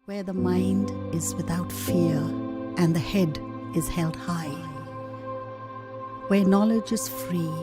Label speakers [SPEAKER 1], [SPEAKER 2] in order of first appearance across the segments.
[SPEAKER 1] where the mind is without fear and the head is held high, where knowledge is free.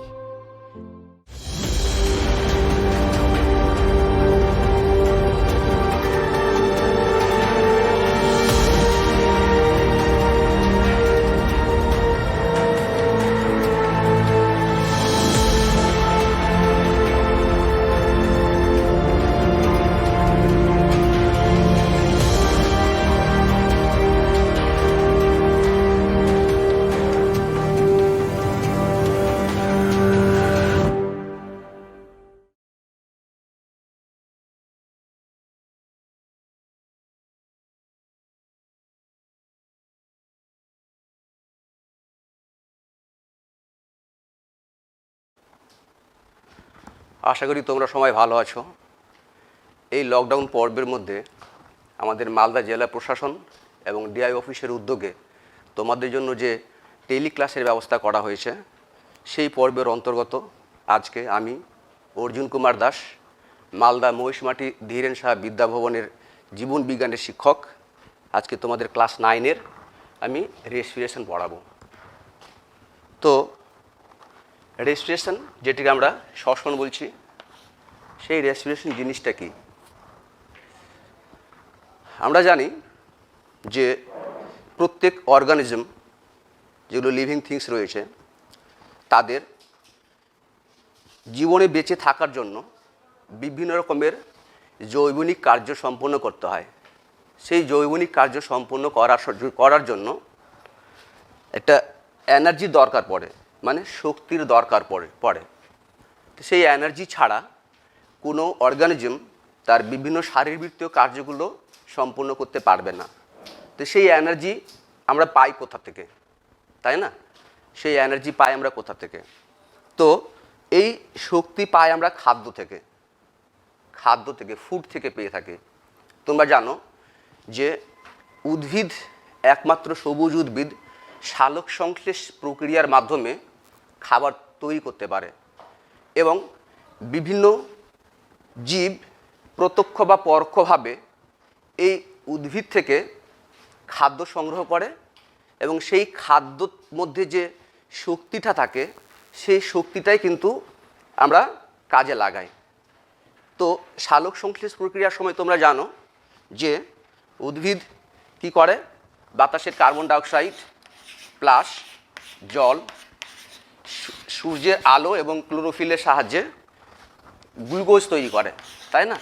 [SPEAKER 2] আশা করি তোমরা সবাই ভালো আছো। এই লকডাউন পর্বের মধ্যে আমাদের মালদা জেলা প্রশাসন এবং ডিআই অফিসের উদ্যোগে তোমাদের জন্য যে টেলি ক্লাসের ব্যবস্থা করা হয়েছে, সেই পর্বের অন্তর্গত আজকে আমি অর্জুন কুমার দাস, মালদা মহিষমাটি ধীরেন সাহা বিদ্যাভবনের জীবন বিজ্ঞানের শিক্ষক, আজকে তোমাদের ক্লাস 9-এর আমি রেসপিরেশন পড়াবো। তো রেসপিরেশন, যেটিকে আমরা শ্বসন বলছি, সেই রেসপিরেশন জিনিসটা কি? আমরা জানি যে প্রত্যেক অর্গানিজম, যেগুলো লিভিং থিংস রয়েছে, তাদের জীবনে বেঁচে থাকার জন্য বিভিন্ন রকমের জৈবনিক কার্য সম্পন্ন করতে হয়। সেই জৈবনিক কার্য সম্পন্ন করার জন্য একটা এনার্জি দরকার পড়ে, মানে শক্তির দরকার পড়ে। তো সেই এনার্জি ছাড়া কোনো অর্গানিজম তার বিভিন্ন শারীরবৃত্তীয় কার্যগুলো সম্পন্ন করতে পারবে না। তো সেই এনার্জি আমরা পাই কোথা থেকে, তাই না? সেই এনার্জি পাই আমরা কোথা থেকে? তো এই শক্তি পাই আমরা খাদ্য থেকে, ফুড থেকে পেয়ে থাকি। তোমরা জানো যে উদ্ভিদ, একমাত্র সবুজ উদ্ভিদ, সালোক সংশ্লেষ প্রক্রিয়ার মাধ্যমে খাবার তৈরি করতে পারে, এবং বিভিন্ন জীব প্রত্যক্ষ বা পরোক্ষভাবে এই উদ্ভিদ থেকে খাদ্য সংগ্রহ করে, এবং সেই খাদ্যর মধ্যে যে শক্তিটা থাকে, সেই শক্তিটাই কিন্তু আমরা কাজে লাগাই। তো সালোক সংশ্লেষ প্রক্রিয়ার সময় তোমরা জানো যে উদ্ভিদ কি করে? বাতাসের কার্বন ডাইঅক্সাইড প্লাস জল, সূর্যের আলো এবং ক্লোরোফিলের সাহায্যে গ্লুকোজ তৈরি করে, তাই না?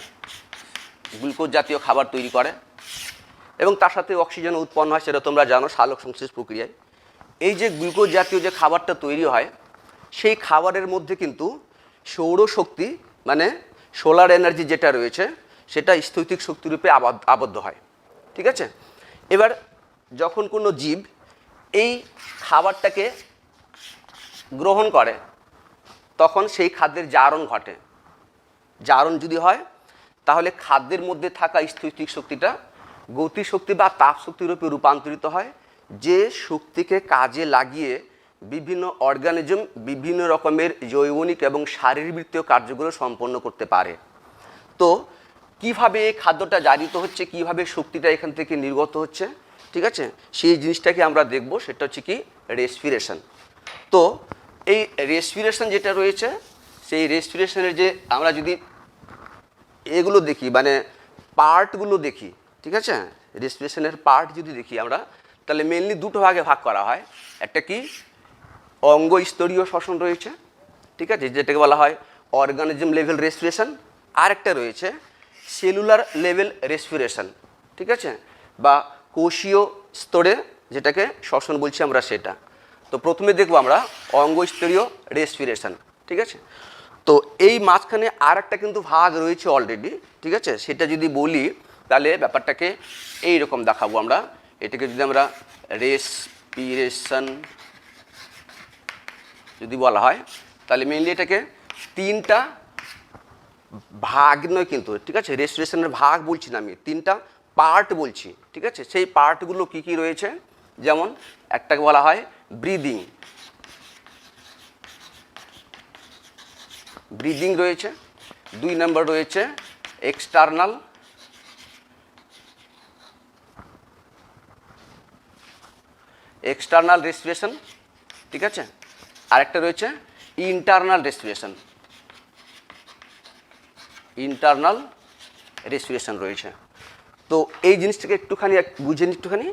[SPEAKER 2] গ্লুকোজ জাতীয় খাবার তৈরি করে, এবং তার সাথে অক্সিজেন উৎপন্ন হয়, সেটা তোমরা জানো সালোক সংশ্লেষ প্রক্রিয়ায়। এই যে গ্লুকোজ জাতীয় যে খাবারটা তৈরি হয়, সেই খাবারের মধ্যে কিন্তু সৌরশক্তি, মানে সোলার এনার্জি যেটা রয়েছে, সেটা স্থৈতিক শক্তিরূপে আবদ্ধ হয়। ঠিক আছে? এবার যখন কোনো জীব এই খাবারটাকে গ্রহণ করে, তখন সেই খাদ্যের জারণ ঘটে। জারণ যদি হয়, তাহলে খাদ্যের মধ্যে থাকা স্থৈতিক শক্তিটা গতিশক্তি বা তাপ শক্তিরূপে রূপান্তরিত হয়, যে শক্তিকে কাজে লাগিয়ে বিভিন্ন অর্গানিজম বিভিন্ন রকমের জৈবনিক এবং শারীরবৃত্তীয় কার্যগুলো সম্পন্ন করতে পারে। তো কিভাবে এই খাদ্যটা জারিত হচ্ছে, কিভাবে শক্তিটা এখান থেকে নির্গত হচ্ছে, ঠিক আছে, সেই জিনিসটাকে আমরা দেখব। সেটা হচ্ছে কি? রেসপিরেশন। তো এই রেসপিরেশন যেটা রয়েছে, সেই রেসপিরেশনের যে আমরা যদি এগুলো দেখি, মানে পার্টগুলো দেখি, ঠিক আছে, রেসপিরেশনের পার্ট যদি দেখি আমরা, তাহলে মেনলি দুটো ভাগে ভাগ করা হয়। একটা কি? অঙ্গ স্তরীয় শ্বসন রয়েছে, ঠিক আছে, যেটাকে বলা হয় অর্গানিজম লেভেল রেসপিরেশন। আর একটা রয়েছে সেলুলার লেভেল রেসপিরেশন, ঠিক আছে, বা কোষীয় স্তরে যেটাকে শ্বসন বলছি আমরা, সেটা। তো প্রথমে দেখব আমরা অঙ্গ স্তরীয় রেসপিরেশন, ঠিক আছে। তো এই মাঝখানে আর একটা কিন্তু ভাগ রয়েছে অলরেডি, ঠিক আছে। সেটা যদি বলি, তাহলে ব্যাপারটাকে এই রকম দেখাবো আমরা। এটাকে যদি আমরা রেসপিরেশন যদি বলা হয়, তাহলে মেনলি এটাকে তিনটা ভাগ নয় কিন্তু, ঠিক আছে, রেসপিরেশনের ভাগ বলছি না আমি, তিনটা পার্ট বলছি, ঠিক আছে। সেই পার্টগুলো কি কি রয়েছে? যেমন একটাকে বলা হয় ব্রিদিং, ব্রিদিং রয়েছে। 2 নম্বর রয়েছে এক্সটার্নাল এক্সটার্নাল রেসপিরেশন, ঠিক আছে, আরেকটা রয়েছে ইন্টারনাল রেসপিরেশন, ইন্টারনাল রেসপিরেশন রয়েছে। তো এই জিনিসটাকে একটুখানি বুঝে নিন একটুখানি।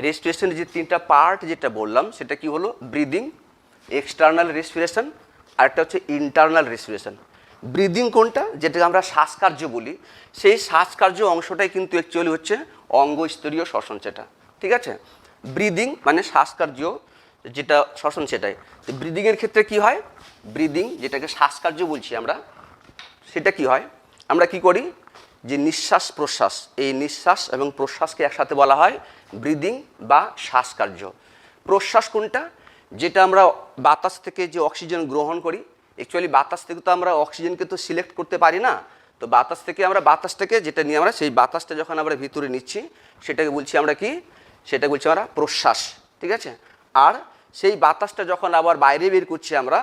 [SPEAKER 2] রেসপিরেশনের যে তিনটা পার্ট যেটা বললাম সেটা কি হলো, ব্রিদিং, এক্সটার্নাল রেসপিরেশন, আরেকটা হচ্ছে ইন্টারনাল রেসপিরেশন। ব্রিদিং কোনটা, যেটাকে আমরা শ্বাসকার্য বলি, সেই শ্বাসকার্য অংশটাই কিন্তু অ্যাকচুয়ালি হচ্ছে অঙ্গস্তরীয় শ্বসন, সেটা ঠিক আছে। ব্রিদিং মানে শ্বাসকার্য যেটা শ্বসন সেটাই। তো ব্রিদিংয়ের ক্ষেত্রে কি হয়, ব্রিদিং যেটাকে শ্বাসকার্য বলছি আমরা, সেটা কি হয়, আমরা কি করি যে নিঃশ্বাস প্রশ্বাস, এই নিঃশ্বাস এবং প্রশ্বাসকে একসাথে বলা হয় ব্রিদিং বা শ্বাসকার্য। প্রশ্বাস কোনটা, যেটা আমরা বাতাস থেকে যে অক্সিজেন গ্রহণ করি, অ্যাকচুয়ালি বাতাস থেকে তো আমরা অক্সিজেনকে তো সিলেক্ট করতে পারি না, তো বাতাস থেকে আমরা বাতাসটাকে যেটা নিয়ে আমরা সেই বাতাসটা যখন আমরা ভিতরে নিচ্ছি সেটাকে বলছি আমরা কি, সেটা বলছি আমরা প্রশ্বাস, ঠিক আছে। আর সেই বাতাসটা যখন আবার বাইরে বের করছি আমরা,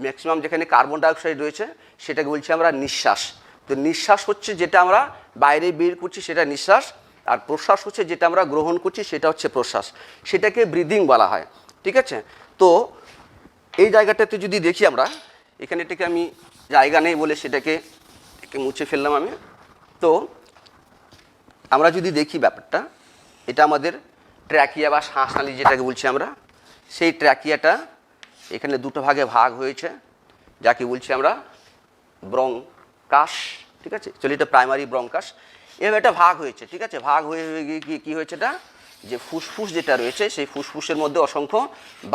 [SPEAKER 2] ম্যাক্সিমাম যেখানে কার্বন ডাইঅক্সাইড রয়েছে সেটাকে বলছি আমরা নিঃশ্বাস। তো নিঃশ্বাস হচ্ছে যেটা আমরা বাইরে বের করছি সেটা নিঃশ্বাস, আর প্রশ্বাস হচ্ছে যেটা আমরা গ্রহণ করছি সেটা হচ্ছে প্রশ্বাস, সেটাকে ব্রিদিং বলা হয়, ঠিক আছে। তো এই জায়গাটাতে যদি দেখি আমরা, এখানে এটাকে আমি জায়গা নেই বলে সেটাকে মুছে ফেললাম আমি। তো আমরা যদি দেখি ব্যাপারটা, এটা আমাদের ট্র্যাকিয়া বা শ্বাসনালী যেটাকে বলছি আমরা, সেই ট্র্যাকিয়াটা এখানে দুটো ভাগে ভাগ হয়েছে, যাকে বলছি আমরা ব্রঙ্কাস, ঠিক আছে। চলি এটা প্রাইমারি ব্রঙ্কাস, এভাবে একটা ভাগ হয়েছে, ঠিক আছে। ভাগ হয়ে গিয়ে কী হয়েছে, এটা যে ফুসফুস যেটা রয়েছে সেই ফুসফুসের মধ্যে অসংখ্য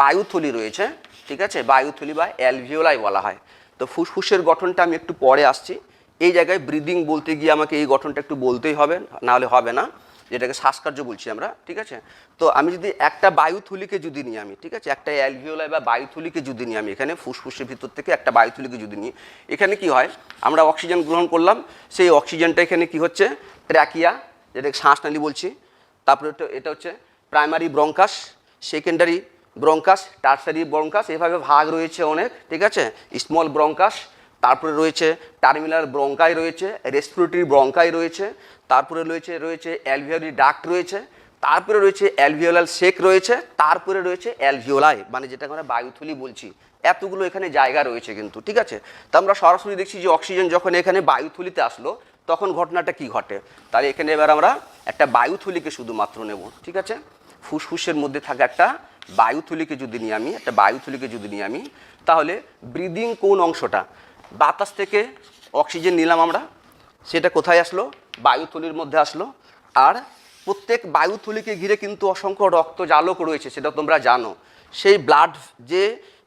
[SPEAKER 2] বায়ুথলি রয়েছে, ঠিক আছে, বায়ুথলি বা অ্যালভিওলাই বলা হয়। তো ফুসফুসের গঠনটা আমি একটু পরে আসছি, এই জায়গায় ব্রিদিং বলতে গিয়ে আমাকে এই গঠনটা একটু বলতেই হবে, নাহলে হবে না, যেটাকে শ্বাসকার্য বলছি আমরা, ঠিক আছে। তো আমি যদি একটা বায়ুথলিকে যদি নিই আমি, ঠিক আছে, একটা অ্যালভিওলাই বা বায়ুথলিকে যদি নিই আমি, এখানে ফুসফুসের ভিতর থেকে একটা বায়ুথলিকে যদি নিই, এখানে কি হয়, আমরা অক্সিজেন গ্রহণ করলাম, সেই অক্সিজেনটা এখানে কি হচ্ছে ট্র্যাকিয়া, যেটাকে শ্বাসনালী বলছি। তারপরে এটা হচ্ছে primary bronchus, secondary bronchus, tertiary bronchus, এভাবে ভাগ রয়েছে অনেক, ঠিক আছে। স্মল ব্রঙ্কাস, তারপরে রয়েছে টার্মিনাল ব্রঙ্কাই রয়েছে, রেসপিরেটরি ব্রঙ্কাই রয়েছে, তারপরে রয়েছে অ্যালভিওলারি ডাক্ট রয়েছে, তারপরে রয়েছে অ্যালভিওলাল শেক রয়েছে, তারপরে রয়েছে অ্যালভিওলাই মানে যেটা আমরা বায়ুথলি বলছি। এতগুলো এখানে জায়গা রয়েছে কিন্তু, ঠিক আছে। তো আমরা সরাসরি দেখছি যে অক্সিজেন যখন এখানে বায়ুথলিতে আসলো তখন ঘটনাটা কি ঘটে, তাহলে এখানে এবার আমরা একটা বায়ুথলিকে শুধুমাত্র নেব, ঠিক আছে। ফুসফুসের মধ্যে থাকা একটা বায়ুথলিকে যদি নিই আমি, তাহলে ব্রিদিং কোন অংশটা, বাতাস থেকে অক্সিজেন নিলাম আমরা, সেটা কোথায় আসলো, বায়ুথলির মধ্যে আসলো। আর প্রত্যেক বায়ুথলিকে ঘিরে কিন্তু অসংখ্য রক্তজালক রয়েছে, সেটা তোমরা জানো। সেই ব্লাড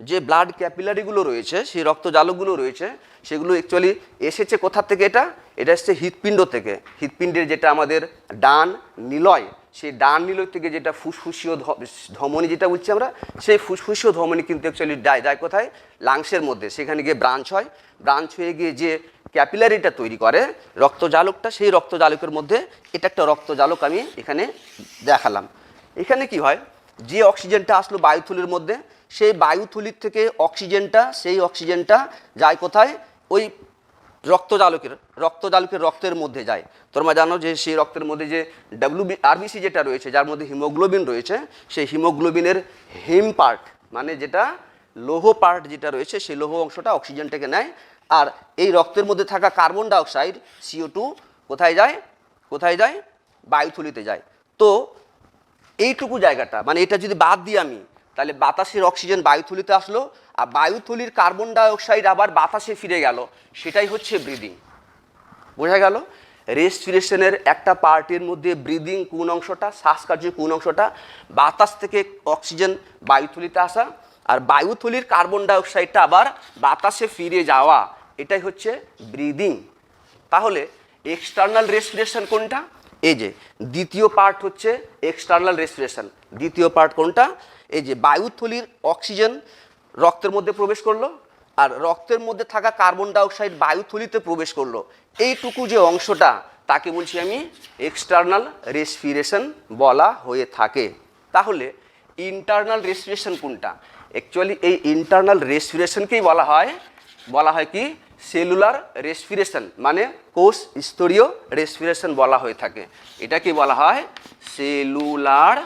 [SPEAKER 2] যে ব্লাড ক্যাপিলারিগুলো রয়েছে, সেই রক্তজালকগুলো রয়েছে, সেগুলো অ্যাকচুয়ালি এসেছে কোথা থেকে, এটা এসেছে হৃৎপিণ্ড থেকে। হৃৎপিণ্ডের যেটা আমাদের ডান নিলয়, সেই ডান নিলয় থেকে যেটা ফুসফুসীয় ধমনী যেটা বলছি আমরা, সেই ফুসফুসীয় ধমনী কিন্তু অ্যাকচুয়ালি যায় কোথায়, লাংসের মধ্যে, সেখানে গিয়ে ব্রাঞ্চ হয়, ব্রাঞ্চ হয়ে গিয়ে যে ক্যাপিলারিটা তৈরি করে রক্তজালকটা, সেই রক্তজালকের মধ্যে এটা একটা রক্তজালক আমি এখানে দেখালাম। এখানে কি হয়, যে অক্সিজেনটা আসলো বায়ুথলির মধ্যে, সেই বায়ুথলির থেকে সেই অক্সিজেনটা যায় কোথায়, ওই রক্তজালকের রক্তের মধ্যে যায়। তোমরা জানো যে সেই রক্তের মধ্যে যে আরবিসি যেটা রয়েছে, যার মধ্যে হিমোগ্লোবিন রয়েছে, সেই হিমোগ্লোবিনের হিম পার্ট মানে যেটা লৌহ পার্ট যেটা রয়েছে, সেই লৌহ অংশটা অক্সিজেনটাকে নেয়। আর এই রক্তের মধ্যে থাকা কার্বন ডাইঅক্সাইড CO2 কোথায় যায়, বায়ুথলিতে যায়। তো এইটুকু জায়গাটা মানে এটা যদি বাদ দিই আমি, তাহলে বাতাসের অক্সিজেন বায়ুথলিতে আসলো, আর বায়ুথলির কার্বন ডাইঅক্সাইড আবার বাতাসে ফিরে গেল, সেটাই হচ্ছে ব্রিদিং। বোঝা গেল, রেসপিরেশনের একটা পার্টের মধ্যে ব্রিদিং কোন অংশটা, শ্বাসকার্যের কোন অংশটা, বাতাস থেকে অক্সিজেন বায়ুথলিতে আসা, আর বায়ুথলির কার্বন ডাইঅক্সাইডটা আবার বাতাসে ফিরে যাওয়া, এটাই হচ্ছে ব্রিদিং। তাহলে এক্সটার্নাল রেসপিরেশন কোনটা, এই যে দ্বিতীয় পার্ট হচ্ছে এক্সটার্নাল রেসপিরেশন। দ্বিতীয় পার্ট কোনটা, এই যে বায়ুথলির অক্সিজেন রক্তের মধ্যে প্রবেশ করলো, আর রক্তের মধ্যে থাকা কার্বন ডাইঅক্সাইড বায়ুথলিতে প্রবেশ করলো, এইটুকু যে অংশটা তাকে বলছি আমি এক্সটার্নাল রেসপিরেশন বলা হয়ে থাকে। তাহলে ইন্টারনাল রেসপিরেশন কোনটা, অ্যাকচুয়ালি এই ইন্টারনাল রেসপিরেশনকেই বলা হয় কি সেলুলার রেসপিরেশন, মানে কোষ স্তরীয় রেসপিরেশন বলা হয়ে থাকে। এটাকে বলা হয় সেলুলার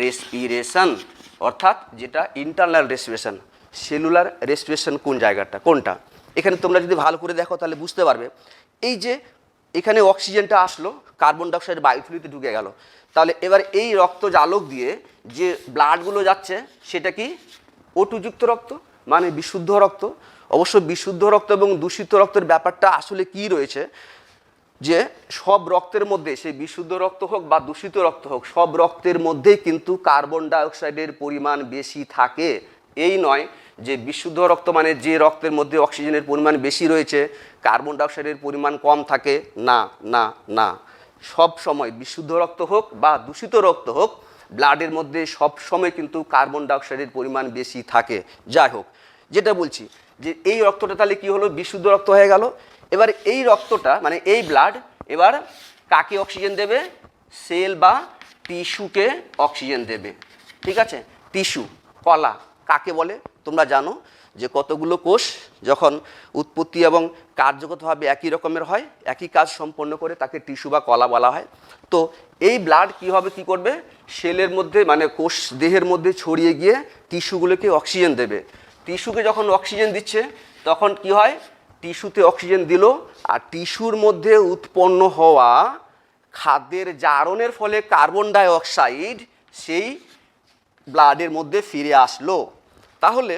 [SPEAKER 2] রেসপিরেশন, অর্থাৎ যেটা ইন্টারনাল রেসপিরেশন। সেলুলার রেসপিরেশন কোন জায়গাটা, কোনটা? এখানে তোমরা যদি ভালো করে দেখো তাহলে বুঝতে পারবে। এই যে এখানে অক্সিজেনটা আসলো, কার্বন ডাইঅক্সাইড বায়ুথলিতে ঢুকে গেল, তাহলে এবার এই রক্ত জালক দিয়ে যে ব্লাডগুলো যাচ্ছে সেটা কি ওটুযুক্ত রক্ত, মানে বিশুদ্ধ রক্ত। অবশ্য বিশুদ্ধ রক্ত এবং দূষিত রক্তের ব্যাপারটা আসলে কি রয়েছে, যে সব রক্তের মধ্যে, সেই বিশুদ্ধ রক্ত হোক বা দূষিত রক্ত হোক, সব রক্তের মধ্যেই কিন্তু কার্বন ডাইঅক্সাইডের পরিমাণ বেশি থাকে। এই নয় যে বিশুদ্ধ রক্ত মানে যে রক্তের মধ্যে অক্সিজেনের পরিমাণ বেশি রয়েছে, কার্বন ডাইঅক্সাইডের পরিমাণ কম থাকে, না না না। সব সময় বিশুদ্ধ রক্ত হোক বা দূষিত রক্ত হোক, ব্লাডের মধ্যে সব সময় কিন্তু কার্বন ডাইঅক্সাইডের পরিমাণ বেশি থাকে। যাই হোক, যেটা বলছি যে এই রক্তটা তাহলে কি হলো, বিশুদ্ধ রক্ত হয়ে গেল। এবার এই রক্তটা মানে এই ব্লাড এবার কাকে অক্সিজেন দেবে, সেল বা টিস্যুকে অক্সিজেন দেবে। ঠিক আছে, টিস্যু, কলা কাকে বলে তোমরা জানো, যে কতগুলো কোষ যখন উৎপত্তি এবং কার্যগতভাবে একই রকমের হয়, একই কাজ সম্পন্ন করে, তাকে টিস্যু বা কলা বলা হয়। তো এই ব্লাড কী হবে, কী করবে, সেলের মধ্যে মানে কোষ দেহের মধ্যে ছড়িয়ে গিয়ে টিস্যুগুলোকে অক্সিজেন দেবে। টিস্যুকে যখন অক্সিজেন দিচ্ছে তখন কি হয়, টিস্যুতে অক্সিজেন দিল, আর টিস্যুর মধ্যে উৎপন্ন হওয়া খাদ্যের জারণের ফলে কার্বন ডাই অক্সাইড সেই ব্লাডের মধ্যে ফিরে আসলো। তাহলে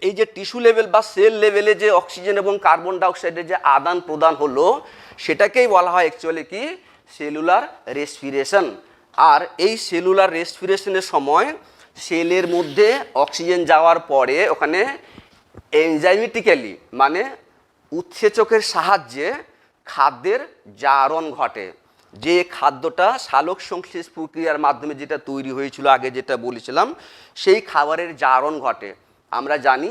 [SPEAKER 2] এই যে টিস্যু লেভেল বা সেল লেভেলে যে অক্সিজেন এবং কার্বন ডাই অক্সাইডের যে আদান প্রদান হলো, সেটাকেই বলা হয় অ্যাকচুয়ালি কি, সেলুলার রেসপিরেশন। আর এই সেলুলার রেসপিরেশনের সময় সেলের মধ্যে অক্সিজেন যাওয়ার পরে ওখানে এনজাইমেটিক্যালি মানে উৎসেচকের সাহায্যে খাদ্যের জারণ ঘটে। যে খাদ্যটা সালোক সংশ্লেষ প্রক্রিয়ার মাধ্যমে যেটা তৈরি হয়েছিল, আগে যেটা বলেছিলাম, সেই খাবারের জারণ ঘটে। আমরা জানি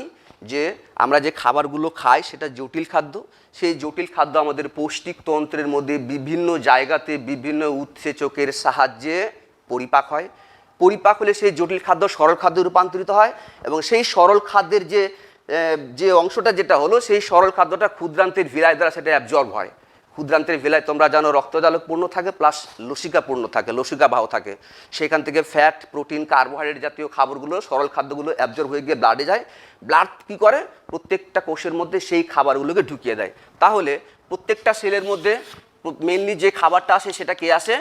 [SPEAKER 2] যে আমরা যে খাবারগুলো খাই সেটা জটিল খাদ্য। সেই জটিল খাদ্য আমাদের পৌষ্টিক তন্ত্রের মধ্যে বিভিন্ন জায়গাতে বিভিন্ন উৎসেচকের সাহায্যে পরিপাক হয়। পরিপাক হলে সেই জটিল খাদ্য সরল খাদ্যে রূপান্তরিত হয়, এবং সেই সরল খাদ্যের যে অংশটা যেটা হলো, সেই সরল খাদ্যটা ক্ষুদ্রান্তের ভিলায় দ্বারা সেটা অ্যাবজর্ব হয়। ক্ষুদ্রান্তের ভিলায় তোমরা জানো রক্তজালক পূর্ণ থাকে প্লাস লসিকা পূর্ণ থাকে, লসিকা বাহ থাকে। সেখান থেকে ফ্যাট, প্রোটিন, কার্বোহাইড্রেট জাতীয় খাবারগুলো, সরল খাদ্যগুলো অ্যাবজর্ব হয়ে গিয়ে ব্লাডে যায়। ব্লাড কী করে, প্রত্যেকটা কোষের মধ্যে সেই খাবারগুলোকে ঢুকিয়ে দেয়। তাহলে প্রত্যেকটা সেলের মধ্যে মেনলি যে খাবারটা আসে সেটা কে আসে,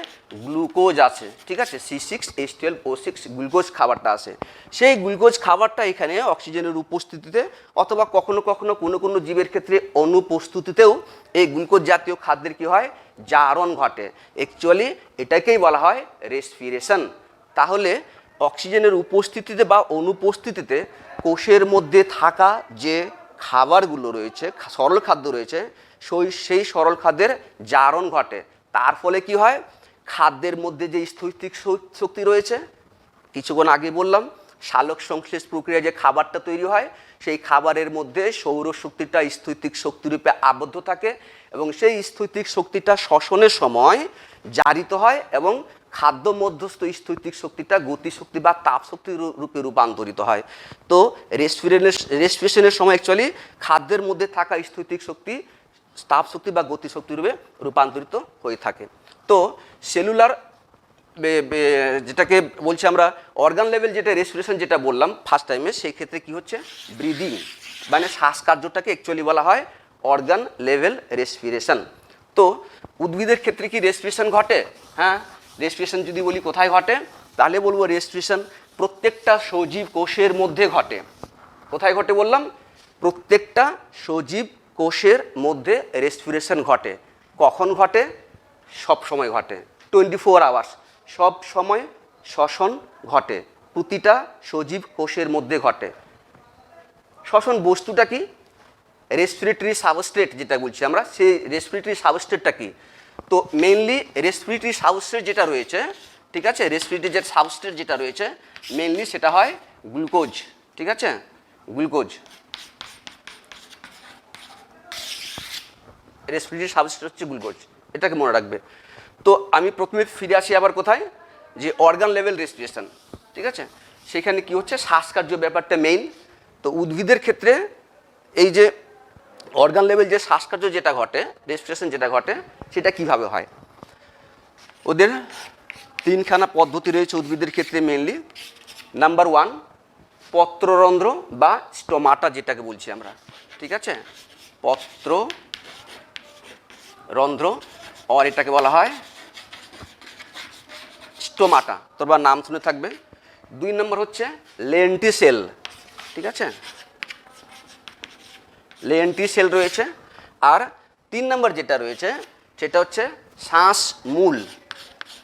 [SPEAKER 2] গ্লুকোজ আছে। ঠিক আছে, C6H12O6 গ্লুকোজ খাবারটা আসে। সেই গ্লুকোজ খাবারটা এখানে অক্সিজেনের উপস্থিতিতে অথবা কখনো কখনো কোনো কোনো জীবের ক্ষেত্রে অনুপস্থিতিতেও এই গ্লুকোজ জাতীয় খাদ্যের কী হয়, জারণ ঘটে। অ্যাকচুয়ালি এটাকেই বলা হয় রেসপিরেশন। তাহলে অক্সিজেনের উপস্থিতিতে বা অনুপস্থিতিতে কোষের মধ্যে থাকা যে খাবারগুলো রয়েছে, সরল খাদ্য রয়েছে, সেই সরল খাদ্যের জারণ ঘটে। তার ফলে কি হয়, খাদ্যের মধ্যে যে স্থৈতিক শক্তি রয়েছে, কিছুক্ষণ আগে বললাম সালোক সংশ্লেষ প্রক্রিয়ায় যে খাবারটা তৈরি হয়, সেই খাবারের মধ্যে সৌরশক্তিটা স্থৈতিক শক্তিরূপে আবদ্ধ থাকে, এবং সেই স্থৈতিক শক্তিটা শ্বসনের সময় জারিত হয়, এবং খাদ্য মধ্যস্থ স্থৈতিক শক্তিটা গতিশক্তি বা তাপশক্তি রূপে রূপান্তরিত হয়। তো রেসপিরেশনের সময় অ্যাকচুয়ালি খাদ্যের মধ্যে থাকা স্থৈতিক শক্তি তাপশক্তি বা গতিশক্তি রূপে রূপান্তরিত হয়ে থাকে। তো সেলুলার যেটাকে বলছি আমরা অর্গান লেভেল যেটা রেসপিরেশন যেটা বললাম ফার্স্ট টাইমে, সেই ক্ষেত্রে কি হচ্ছে, ব্রিদিং মানে শ্বাসকার্যটাকে অ্যাকচুয়ালি বলা হয় অর্গান লেভেল রেসপিরেশন। তো উদ্ভিদের ক্ষেত্রে কি রেসপিরেশন ঘটে? হ্যাঁ, রেসপিরেশন যদি বলি কোথায় ঘটে, তাহলে বলবো রেসপিরেশন প্রত্যেকটা সজীব কোষের মধ্যে ঘটে। কোথায় ঘটে বললাম, প্রত্যেকটা সজীব কোষের মধ্যে রেসপিরেশন ঘটে। কখন ঘটে? সব সময় ঘটে, 24 আওয়ার্স সব সময় শ্বসন ঘটে, প্রতিটা সজীব কোষের মধ্যে ঘটে। শ্বসন বস্তুটা কি, রেসপিরেটরি সাবস্ট্রেট যেটা বলছি আমরা, সেই রেসপিরেটরি সাবস্ট্রেটটা কি? তো মেইনলি রেসপিরেটরি সাবস্ট্রেট যেটা রয়েছে, ঠিক আছে, রেসপিরেটরি যে সাবস্ট্রেট যেটা রয়েছে মেইনলি সেটা হয় গ্লুকোজ। ঠিক আছে, গ্লুকোজ রেসপিরেটরি সাবস্ট্রেট হচ্ছে গ্লুকোজ, এটাকে মনে রাখবে। তো আমি প্রথমে ফিরে আসি আবার কোথায়, যে অর্গান লেভেল রেসপিরেশন। ঠিক আছে, সেখানে কি হচ্ছে, শ্বাসকার্য ব্যাপারটা মেইন। তো উদ্ভিদের ক্ষেত্রে এই যে অর্গান লেভেল যে শ্বাসকার্য যেটা ঘটে, রেসপিরেশন যেটা ঘটে, সেটা কিভাবে হয়, ওদের তিনখানা পদ্ধতি রয়েছে উদ্ভিদের ক্ষেত্রে মেইনলি। নাম্বার 1 পত্ররন্ধ্র বা স্টোমাটা যেটাকে বলছি আমরা, ঠিক আছে, পত্ররন্ধ্র, আর এটাকে বলা হয় স্টোমাটা, তোমরা নাম শুনে থাকবে। 2 নম্বর হচ্ছে লেন্টিসেল, ঠিক আছে, লেন্টিসেল রয়েছে। আর 3 নম্বর যেটা রয়েছে সেটা হচ্ছে শ্বাসমূল,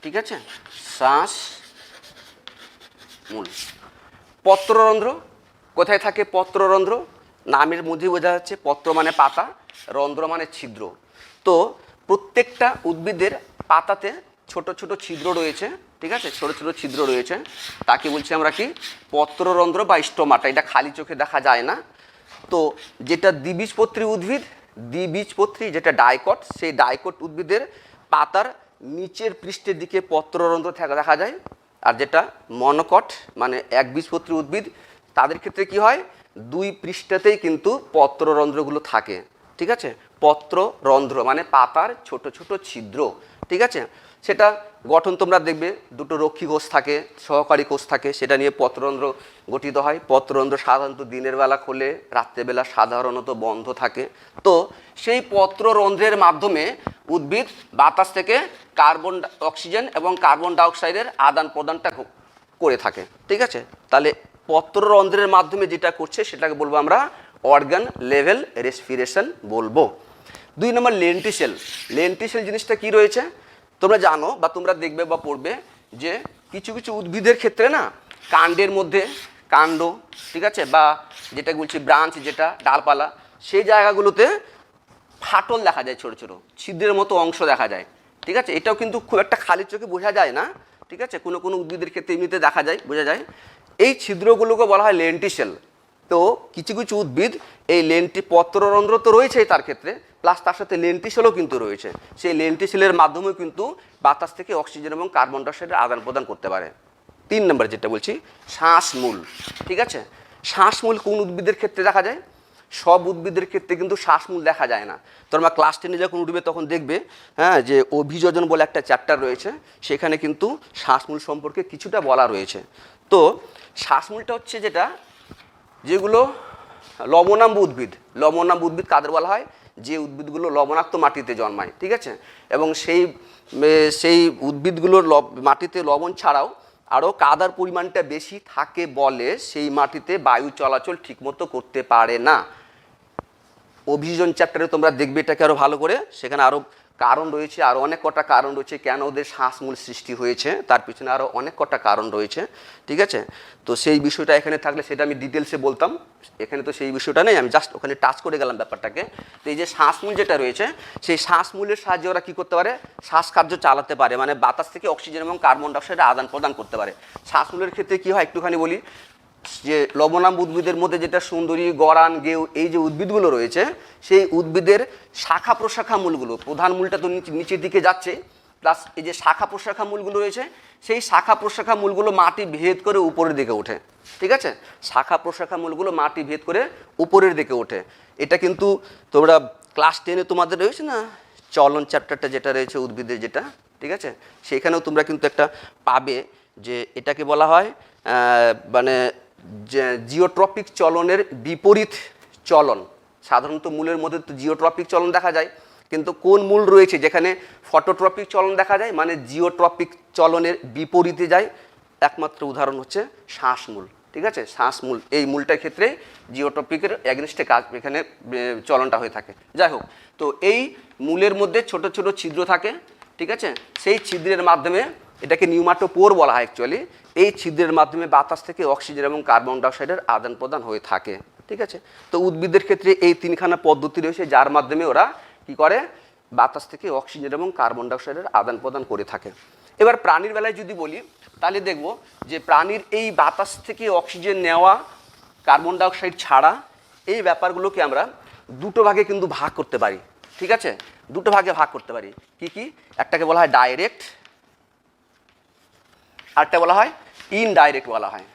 [SPEAKER 2] ঠিক আছে, শ্বাসমূল। পত্ররন্ধ্র কোথায় থাকে? পত্ররন্ধ্র নামের মধ্যে বোঝা যাচ্ছে, পত্র মানে পাতা, রন্ধ্র মানে ছিদ্র। তো প্রত্যেকটা উদ্ভিদের পাতাতে ছোট ছোট ছিদ্র রয়েছে, ঠিক আছে, ছোট ছোট ছিদ্র রয়েছে, তাকে বলছি আমরা কি? পত্ররন্ধ্র বা স্টোমাটা। এটা খালি চোখে দেখা যায় না। তো যেটা দ্বিবীজপত্রী উদ্ভিদ, দ্বিবীজপত্রী যেটা ডাইকট, সেই ডাইকট উদ্ভিদের পাতার নিচের পৃষ্ঠের দিকে পত্ররন্ধ্র দেখা যায়। আর যেটা মনোকট মানে একবীজপত্রী উদ্ভিদ, তাদের ক্ষেত্রে কি হয়? 2 পৃষ্ঠতেই কিন্তু পত্ররন্ধ্রগুলো থাকে, ঠিক আছে। পত্ররন্ধ্র মানে পাতার ছোট ছোট ছিদ্র, ঠিক আছে। সেটা গঠন তোমরা দেখবে, দুটো রক্ষী কোষ থাকে, সহকারী কোষ থাকে, সেটা নিয়ে পত্ররন্ধ্র গঠিত হয়। পত্ররন্ধ্র সাধারণত দিনের বেলা খোলে, রাত্রেবেলা সাধারণত বন্ধ থাকে। তো সেই পত্ররন্ধ্রের মাধ্যমে উদ্ভিদ বাতাস থেকে অক্সিজেন এবং কার্বন ডাইঅক্সাইডের আদান প্রদানটা করে থাকে, ঠিক আছে। তাহলে পত্ররন্ধ্রের মাধ্যমে যেটা করছে সেটাকে বলবো আমরা অর্গান লেভেল রেসপিরেশন বলবো। 2 নম্বর লেন্টিসেল। লেন্টিসেল জিনিসটা কি রয়েছে তোমরা জানো বা তোমরা দেখবে বা পড়বে যে কিছু কিছু উদ্ভিদের ক্ষেত্রে না কাণ্ডের মধ্যে, কাণ্ড, ঠিক আছে, বা যেটা বলছি ব্রাঞ্চ, যেটা ডালপালা, সেই জায়গাগুলোতে ফাটল দেখা যায়, ছোট ছোট ছিদ্রের মতো অংশ দেখা যায়, ঠিক আছে। এটাও কিন্তু খুব একটা খালি চোখে বোঝা যায় না, ঠিক আছে, কোনো কোনো উদ্ভিদের ক্ষেত্রে এমনিতে দেখা যায়, বোঝা যায়। এই ছিদ্রগুলোকে বলা হয় লেন্টিসেল। তো কিছু কিছু উদ্ভিদ এই পত্ররন্ধ্র তো রয়েছেই তার ক্ষেত্রে, প্লাস তার সাথে লেন্টিসেলও কিন্তু রয়েছে। সেই লেন্টিসেলের মাধ্যমেও কিন্তু বাতাস থেকে অক্সিজেন এবং কার্বন ডাইঅক্সাইডের আদান প্রদান করতে পারে। 3 নম্বর যেটা বলছি শ্বাসমূল, ঠিক আছে। শ্বাসমূল কোন উদ্ভিদের ক্ষেত্রে দেখা যায়? সব উদ্ভিদের ক্ষেত্রে কিন্তু শ্বাসমূল দেখা যায় না। তোমরা ক্লাস 10-এ যখন উঠবে তখন দেখবে, হ্যাঁ, যে অভিযোজন বলে একটা চ্যাপ্টার রয়েছে, সেখানে কিন্তু শ্বাসমূল সম্পর্কে কিছুটা বলা রয়েছে। তো শ্বাসমূলটা হচ্ছে যেগুলো লবণাম্ব উদ্ভিদ। লবণাম্ব উদ্ভিদ কাদের বলা হয়? যে উদ্ভিদগুলো লবণাক্ত মাটিতে জন্মায়, ঠিক আছে, এবং সেই উদ্ভিদগুলোর মাটিতে লবণ ছাড়াও আরও কাদার পরিমাণটা বেশি থাকে বলে সেই মাটিতে বায়ু চলাচল ঠিকমতো করতে পারে না। অভিযোজন চ্যাপ্টারে তোমরা দেখবে এটাকে আরও ভালো করে, সেখানে আরও কারণ রয়েছে, আরও অনেক কটা কারণ রয়েছে কেন ওদের শ্বাসমূল সৃষ্টি হয়েছে, তার পিছনে আরও অনেক কটা কারণ রয়েছে, ঠিক আছে। তো সেই বিষয়টা এখানে থাকলে সেটা আমি ডিটেলসে বলতাম, এখানে তো সেই বিষয়টা নেই, আমি জাস্ট ওখানে টাচ করে গেলাম ব্যাপারটাকে। তো এই যে শ্বাসমূল যেটা রয়েছে, সেই শ্বাসমূলের সাহায্যে ওরা কী করতে পারে? শ্বাসকার্য চালাতে পারে, মানে বাতাস থেকে অক্সিজেন এবং কার্বন ডাইঅক্সাইডের আদান প্রদান করতে পারে। শ্বাসমূলের ক্ষেত্রে কী হয় একটুখানি বলি, যে লবণাম্ব উদ্ভিদের মধ্যে যেটা সুন্দরী, গরান, গেউ, এই যে উদ্ভিদগুলো রয়েছে, সেই উদ্ভিদের শাখা প্রশাখা মূলগুলো, প্রধান মূলটা তো নিচের দিকে যাচ্ছে, প্লাস এই যে শাখা প্রশাখা মূলগুলো রয়েছে, সেই শাখা প্রশাখা মূলগুলো মাটি ভেদ করে উপরের দিকে ওঠে, ঠিক আছে। শাখা প্রশাখা মূলগুলো মাটি ভেদ করে উপরের দিকে ওঠে। এটা কিন্তু তোমরা ক্লাস 10-এ তোমাদের রয়েছে না চলন চ্যাপ্টারটা যেটা রয়েছে উদ্ভিদের যেটা, ঠিক আছে, সেখানেও তোমরা কিন্তু একটা পাবে যে এটাকে বলা হয় মানে জিওট্রপিক চলনের বিপরীত চলন। সাধারণত মূলের মধ্যে তো জিওট্রপিক চলন দেখা যায়, কিন্তু কোন মূল রয়েছে যেখানে ফটোট্রপিক চলন দেখা যায়, মানে জিওট্রপিক চলনের বিপরীতে যায়, একমাত্র উদাহরণ হচ্ছে শ্বাসমূল, ঠিক আছে। শ্বাসমূল এই মূলটার ক্ষেত্রে জিওট্রপিকের এগেনস্টে কাজ এখানে চলনটা হয়ে থাকে। যাই হোক, তো এই মূলের মধ্যে ছোট ছোট ছিদ্র থাকে, ঠিক আছে। সেই ছিদ্রের মাধ্যমে, এটাকে নিউমাটোপোর বলা হয় অ্যাকচুয়ালি, এই ছিদ্রের মাধ্যমে বাতাস থেকে অক্সিজেন এবং কার্বন ডাইঅক্সাইডের আদান প্রদান হয়ে থাকে, ঠিক আছে। তো উদ্ভিদের ক্ষেত্রে এই 3খানা পদ্ধতি রয়েছে যার মাধ্যমে ওরা কি করে? বাতাস থেকে অক্সিজেন এবং কার্বন ডাইঅক্সাইডের আদান প্রদান করে থাকে। এবার প্রাণীর বেলায় যদি বলি, তাহলে দেখব যে প্রাণীর এই বাতাস থেকে অক্সিজেন নেওয়া, কার্বন ডাইঅক্সাইড ছাড়া, এই ব্যাপারগুলোকে আমরা দুটো ভাগে কিন্তু ভাগ করতে পারি, ঠিক আছে। দুটো ভাগে ভাগ করতে পারি। কি কি? একটাকে বলা হয় ডাইরেক্ট, আরটা বলা হয় ইনডাইরেক্ট বলা হয়।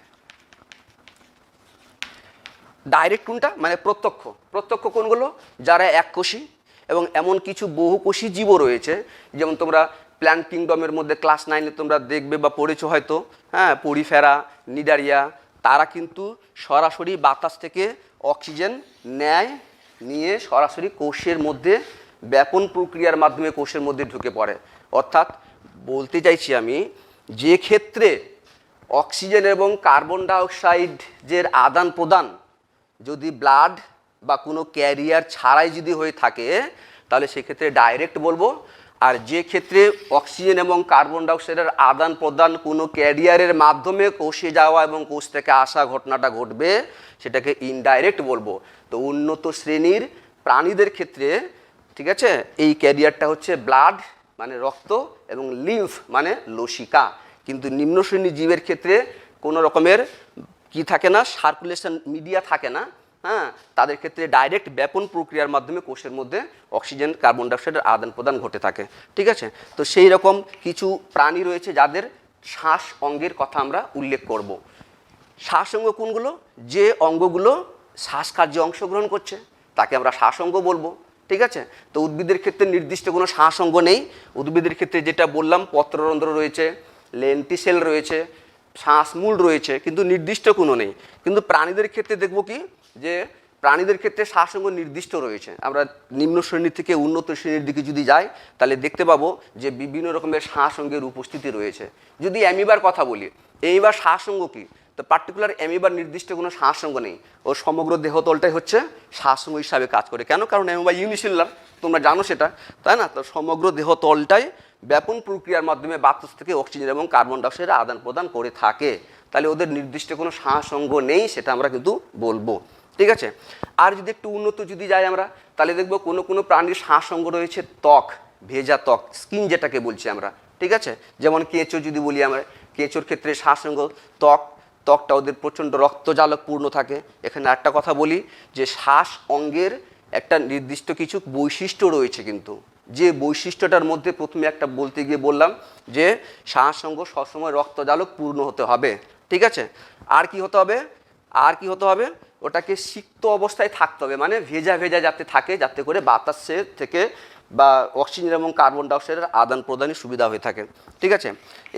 [SPEAKER 2] ডাইরেক্ট কোনটা? মানে প্রত্যক্ষ। প্রত্যক্ষ কোনগুলো? যারা এককোষী এবং এমন কিছু বহুকোষী জীবও রয়েছে, যেমন তোমরা প্ল্যান্ট কিংডমের মধ্যে ক্লাস 9-এ তোমরা দেখবে বা পড়েছো হয়তো, হ্যাঁ, পরিফেরা, নিডারিয়া, তারা কিন্তু সরাসরি বাতাস থেকে অক্সিজেন নিয়ে সরাসরি কোষের মধ্যে ব্যাপন প্রক্রিয়ার মাধ্যমে কোষের মধ্যে ঢুকে পড়ে। অর্থাৎ বলতে চাইছি আমি, যে ক্ষেত্রে অক্সিজেন এবং কার্বন ডাইঅক্সাইডের আদান প্রদান যদি ব্লাড বা কোনো ক্যারিয়ার ছাড়াই যদি হয়ে থাকে তাহলে সেক্ষেত্রে ডাইরেক্ট বলবো, আর যে ক্ষেত্রে অক্সিজেন এবং কার্বন ডাইঅক্সাইডের আদান প্রদান কোনো ক্যারিয়ারের মাধ্যমে কোষে যাওয়া এবং কোষ থেকে আসা ঘটনাটা ঘটবে সেটাকে ইনডাইরেক্ট বলবো। তো উন্নত শ্রেণীর প্রাণীদের ক্ষেত্রে, ঠিক আছে, এই ক্যারিয়ারটা হচ্ছে ব্লাড মানে রক্ত এবং লিম্ফ মানে লসিকা। কিন্তু নিম্ন শ্রেণীর জীবের ক্ষেত্রে কোনো রকমের কি থাকে না, সার্কুলেশন মিডিয়া থাকে না, হ্যাঁ, তাদের ক্ষেত্রে ডাইরেক্ট ব্যাপন প্রক্রিয়ার মাধ্যমে কোষের মধ্যে অক্সিজেন কার্বন ডাইঅক্সাইডের আদান প্রদান ঘটে থাকে। ঠিক আছে, তো সেই রকম কিছু প্রাণী রয়েছে যাদের শ্বাস অঙ্গের কথা আমরা উল্লেখ করব। শ্বাস অঙ্গ কোনগুলো? যে অঙ্গগুলো শ্বাস কার্যে অংশগ্রহণ করছে তাকে আমরা শ্বাস অঙ্গ বলবো। ঠিক আছে, তো উদ্ভিদের ক্ষেত্রে নির্দিষ্ট কোনো শ্বাস অঙ্গ নেই। উদ্ভিদের ক্ষেত্রে যেটা বললাম, পত্ররন্ধ্র রয়েছে, লেন্টিসেল রয়েছে, শ্বাসমূল রয়েছে, কিন্তু নির্দিষ্ট কোনো নেই। কিন্তু প্রাণীদের ক্ষেত্রে দেখব কি, যে প্রাণীদের ক্ষেত্রে শ্বাসঅঙ্গ নির্দিষ্ট রয়েছে। আমরা নিম্ন শ্রেণী থেকে উন্নত শ্রেণীর দিকে যদি যাই তাহলে দেখতে পাবো যে বিভিন্ন রকমের শ্বাসঅঙ্গের উপস্থিতি রয়েছে। যদি অ্যামিবার কথা বলি, এইবার শ্বাসঅঙ্গ কি, তো পার্টিকুলার অ্যামিবার নির্দিষ্ট কোনো শ্বাসঅঙ্গ নেই, ও সমগ্র দেহতলটাই হচ্ছে শ্বাসঅঙ্গ হিসাবে কাজ করে। কেন? কারণ অ্যামিবা ইউনিসেলুলার, তোমরা জানো সেটা, তাই না? তো সমগ্র দেহতলটাই ব্যাপন প্রক্রিয়ার মাধ্যমে বাতাস থেকে অক্সিজেন এবং কার্বন ডাইঅক্সাইডের আদান প্রদান করে থাকে। তাহলে ওদের নির্দিষ্ট কোনো শ্বাসঅঙ্গ নেই, সেটা আমরা কিন্তু বলবো। ঠিক আছে, আর যদি একটু উন্নত যদি যাই আমরা, তাহলে দেখবো কোনো কোনো প্রাণীর শ্বাসঅঙ্গ রয়েছে ত্বক, ভেজা ত্বক, স্কিন যেটাকে বলছি আমরা। ঠিক আছে, যেমন কেঁচো যদি বলি আমরা, কেঁচোর ক্ষেত্রে শ্বাসঅঙ্গ ত্বক, ত্বকটা ওদের প্রচণ্ড রক্তজালকপূর্ণ থাকে। এখানে একটা কথা বলি যে শ্বাস অঙ্গের একটা নির্দিষ্ট কিছু বৈশিষ্ট্য রয়েছে, কিন্তু যে বৈশিষ্ট্যটার মধ্যে প্রথমে একটা বলতে গিয়ে বললাম যে শ্বাসঅঙ্গ সবসময় রক্তজালকপূর্ণ হতে হবে। ঠিক আছে, আর কি হতে হবে? আর কি হতে হবে? ওটাকে সিক্ত অবস্থায় থাকতে হবে, মানে ভেজা ভেজা যাতে থাকে, যাতে করে বাতাসের থেকে বা অক্সিজেন এবং কার্বন ডাইঅক্সাইডের আদান প্রদানের সুবিধা হয়ে থাকে। ঠিক আছে,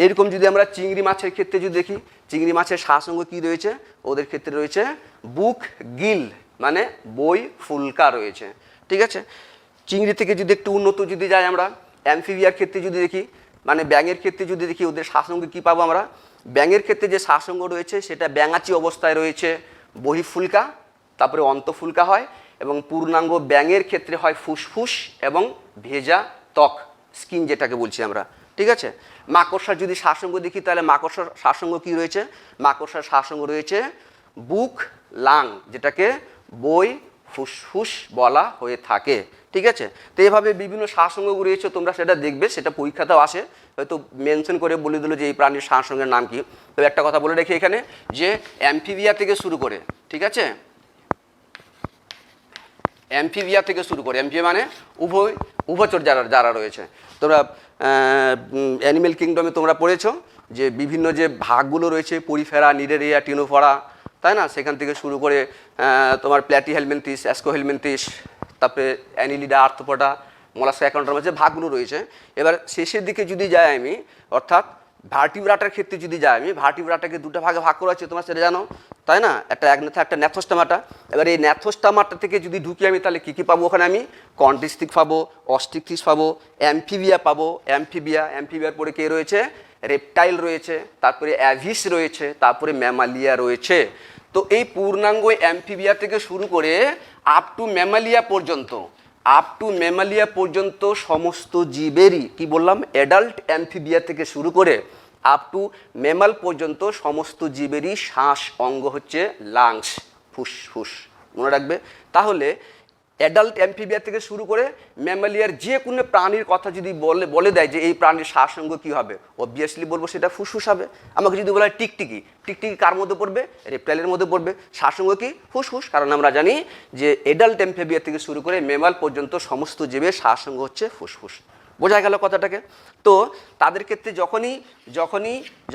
[SPEAKER 2] এরকম যদি আমরা চিংড়ি মাছের ক্ষেত্রে যদি দেখি, চিংড়ি মাছের শ্বাসঅঙ্গ কী রয়েছে? ওদের ক্ষেত্রে রয়েছে বুক গিল, মানে বই ফুলকা রয়েছে। ঠিক আছে, চিংড়ি থেকে যদি একটু উন্নত যদি যাই আমরা, অ্যামফিবিয়ার ক্ষেত্রে যদি দেখি, মানে ব্যাঙের ক্ষেত্রে যদি দেখি, ওদের শ্বাসঅঙ্গ কী পাবো আমরা? ব্যাঙের ক্ষেত্রে যে শ্বাসঅঙ্গ রয়েছে সেটা ব্যাঙাচি অবস্থায় রয়েছে, বহিঃফুলকা, তারপরে অন্তঃফুলকা হয়, এবং পূর্ণাঙ্গ ব্যাঙের ক্ষেত্রে হয় ফুসফুস এবং ভেজা ত্বক, স্কিন যেটাকে বলছি আমরা। ঠিক আছে, মাকড়সার যদি শ্বাসঅঙ্গ দেখি তাহলে মাকড়সার শ্বাসঅঙ্গ কী রয়েছে? মাকড়সার শ্বাসঅঙ্গ রয়েছে বুক লাং, যেটাকে বই ফুসফুস বলা হয়ে থাকে। ঠিক আছে, তো এভাবে বিভিন্ন শ্বাসঅঙ্গ রয়েছে, তোমরা সেটা দেখবে, সেটা পরীক্ষাতেও আসে, হয়তো মেনশন করে বলে দিল যে এই প্রাণীর শ্বাসঅঙ্গের নাম কি। তবে একটা কথা বলে রেখে এখানে, যে অ্যামফিবিয়া থেকে শুরু করে, ঠিক আছে, অ্যামফিবিয়া থেকে শুরু করে, অ্যামফিবিয়া মানে উভচর যারা রয়েছে, তোমরা অ্যানিমেল কিংডমে তোমরা পড়েছো যে বিভিন্ন যে ভাগগুলো রয়েছে, পরিফেরা, নিডারিয়া, টিনোফরা, তাই না, সেখান থেকে শুরু করে তোমার প্ল্যাটিহেলমিনথিস, অ্যাস্কোহেলমিনথিস, তারপরে অ্যানিলিডা, আর্থ্রোপোডা, মোলাস্কা, অ্যাকাউন্টার মাঝে ভাগগুলো রয়েছে। এবার শেষের দিকে যদি যাই আমি, অর্থাৎ ভার্টিব্রাটার ক্ষেত্রে যদি যাই আমি, ভার্টিব্রাটাকে দুটো ভাগে ভাগ করা আছে, তোমরা সেটা জানো, তাই না, একটা ন্যাথোস্টামাটা। এবার এই ন্যাথোস্টামাটা থেকে যদি ঢুকি আমি, তাহলে কী কী পাবো ওখানে? আমি কন্ট্রিস্টিক পাবো, অস্টিকথিস পাবো, অ্যামফিবিয়া পাবো, অ্যামফিবিয়ার পরে কে রয়েছে? রেপটাইল রয়েছে, তারপরে অ্যাভিস রয়েছে, তারপরে ম্যামালিয়া রয়েছে। তো এই পূর্ণাঙ্গ অ্যামফিবিয়া থেকে শুরু করে আপ টু ম্যামালিয়া পর্যন্ত সমস্ত জীবেরই, কি বললাম, অ্যাডাল্ট অ্যামফিবিয়া থেকে শুরু করে আপ টু ম্যামাল পর্যন্ত সমস্ত জীবেরই শ্বাস অঙ্গ হচ্ছে লাংস, ফুসফুস, মনে রাখবে। তাহলে অ্যাডাল্ট অ্যামফিবিয়া থেকে শুরু করে ম্যামালিয়ার যে কোনো প্রাণীর কথা যদি বলে দেয় যে এই প্রাণীর শ্বাসঅঙ্গ কী হবে, অবভিয়াসলি বলবো সেটা ফুসফুস হবে। আমাকে যদি বলা হয় টিকটিকি, টিকটিকি কার মধ্যে পড়বে? রেপটাইলের মধ্যে পড়বে। শ্বাসঅঙ্গ কি? ফুসফুস, কারণ আমরা জানি যে অ্যাডাল্ট অ্যামফিবিয়া থেকে শুরু করে ম্যামাল পর্যন্ত সমস্ত জীবের শ্বাসঅঙ্গ হচ্ছে ফুসফুস। বোঝা গেল কথাটাকে? তো তাদের ক্ষেত্রে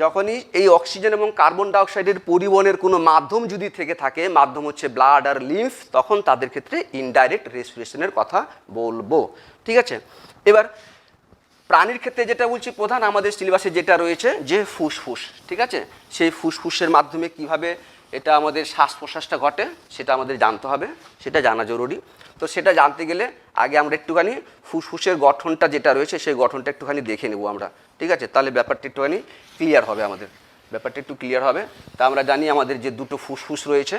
[SPEAKER 2] যখনই এই অক্সিজেন এবং কার্বন ডাইঅক্সাইডের পরিবহনের কোনো মাধ্যম যদি থেকে থাকে, মাধ্যম হচ্ছে ব্লাড আর লিম্ফ, তখন তাদের ক্ষেত্রে ইনডাইরেক্ট রেসপিরেশনের কথা বলবো। ঠিক আছে, এবার প্রাণীর ক্ষেত্রে যেটা বলছি প্রধান আমাদের সিলেবাসে যেটা রয়েছে যে ফুসফুস, ঠিক আছে, সেই ফুসফুসের মাধ্যমে কিভাবে এটা আমাদের শ্বাস প্রশ্বাসটা ঘটে সেটা আমাদের জানতে হবে, সেটা জানা জরুরি। তো সেটা জানতে গেলে আগে আমরা একটুখানি ফুসফুসের গঠনটা যেটা রয়েছে সেই গঠনটা একটুখানি দেখে নেব আমরা, ঠিক আছে, তাহলে ব্যাপারটা একটুখানি ক্লিয়ার হবে, আমাদের ব্যাপারটা একটু ক্লিয়ার হবে। তা আমরা জানি আমাদের যে দুটো ফুসফুস রয়েছে,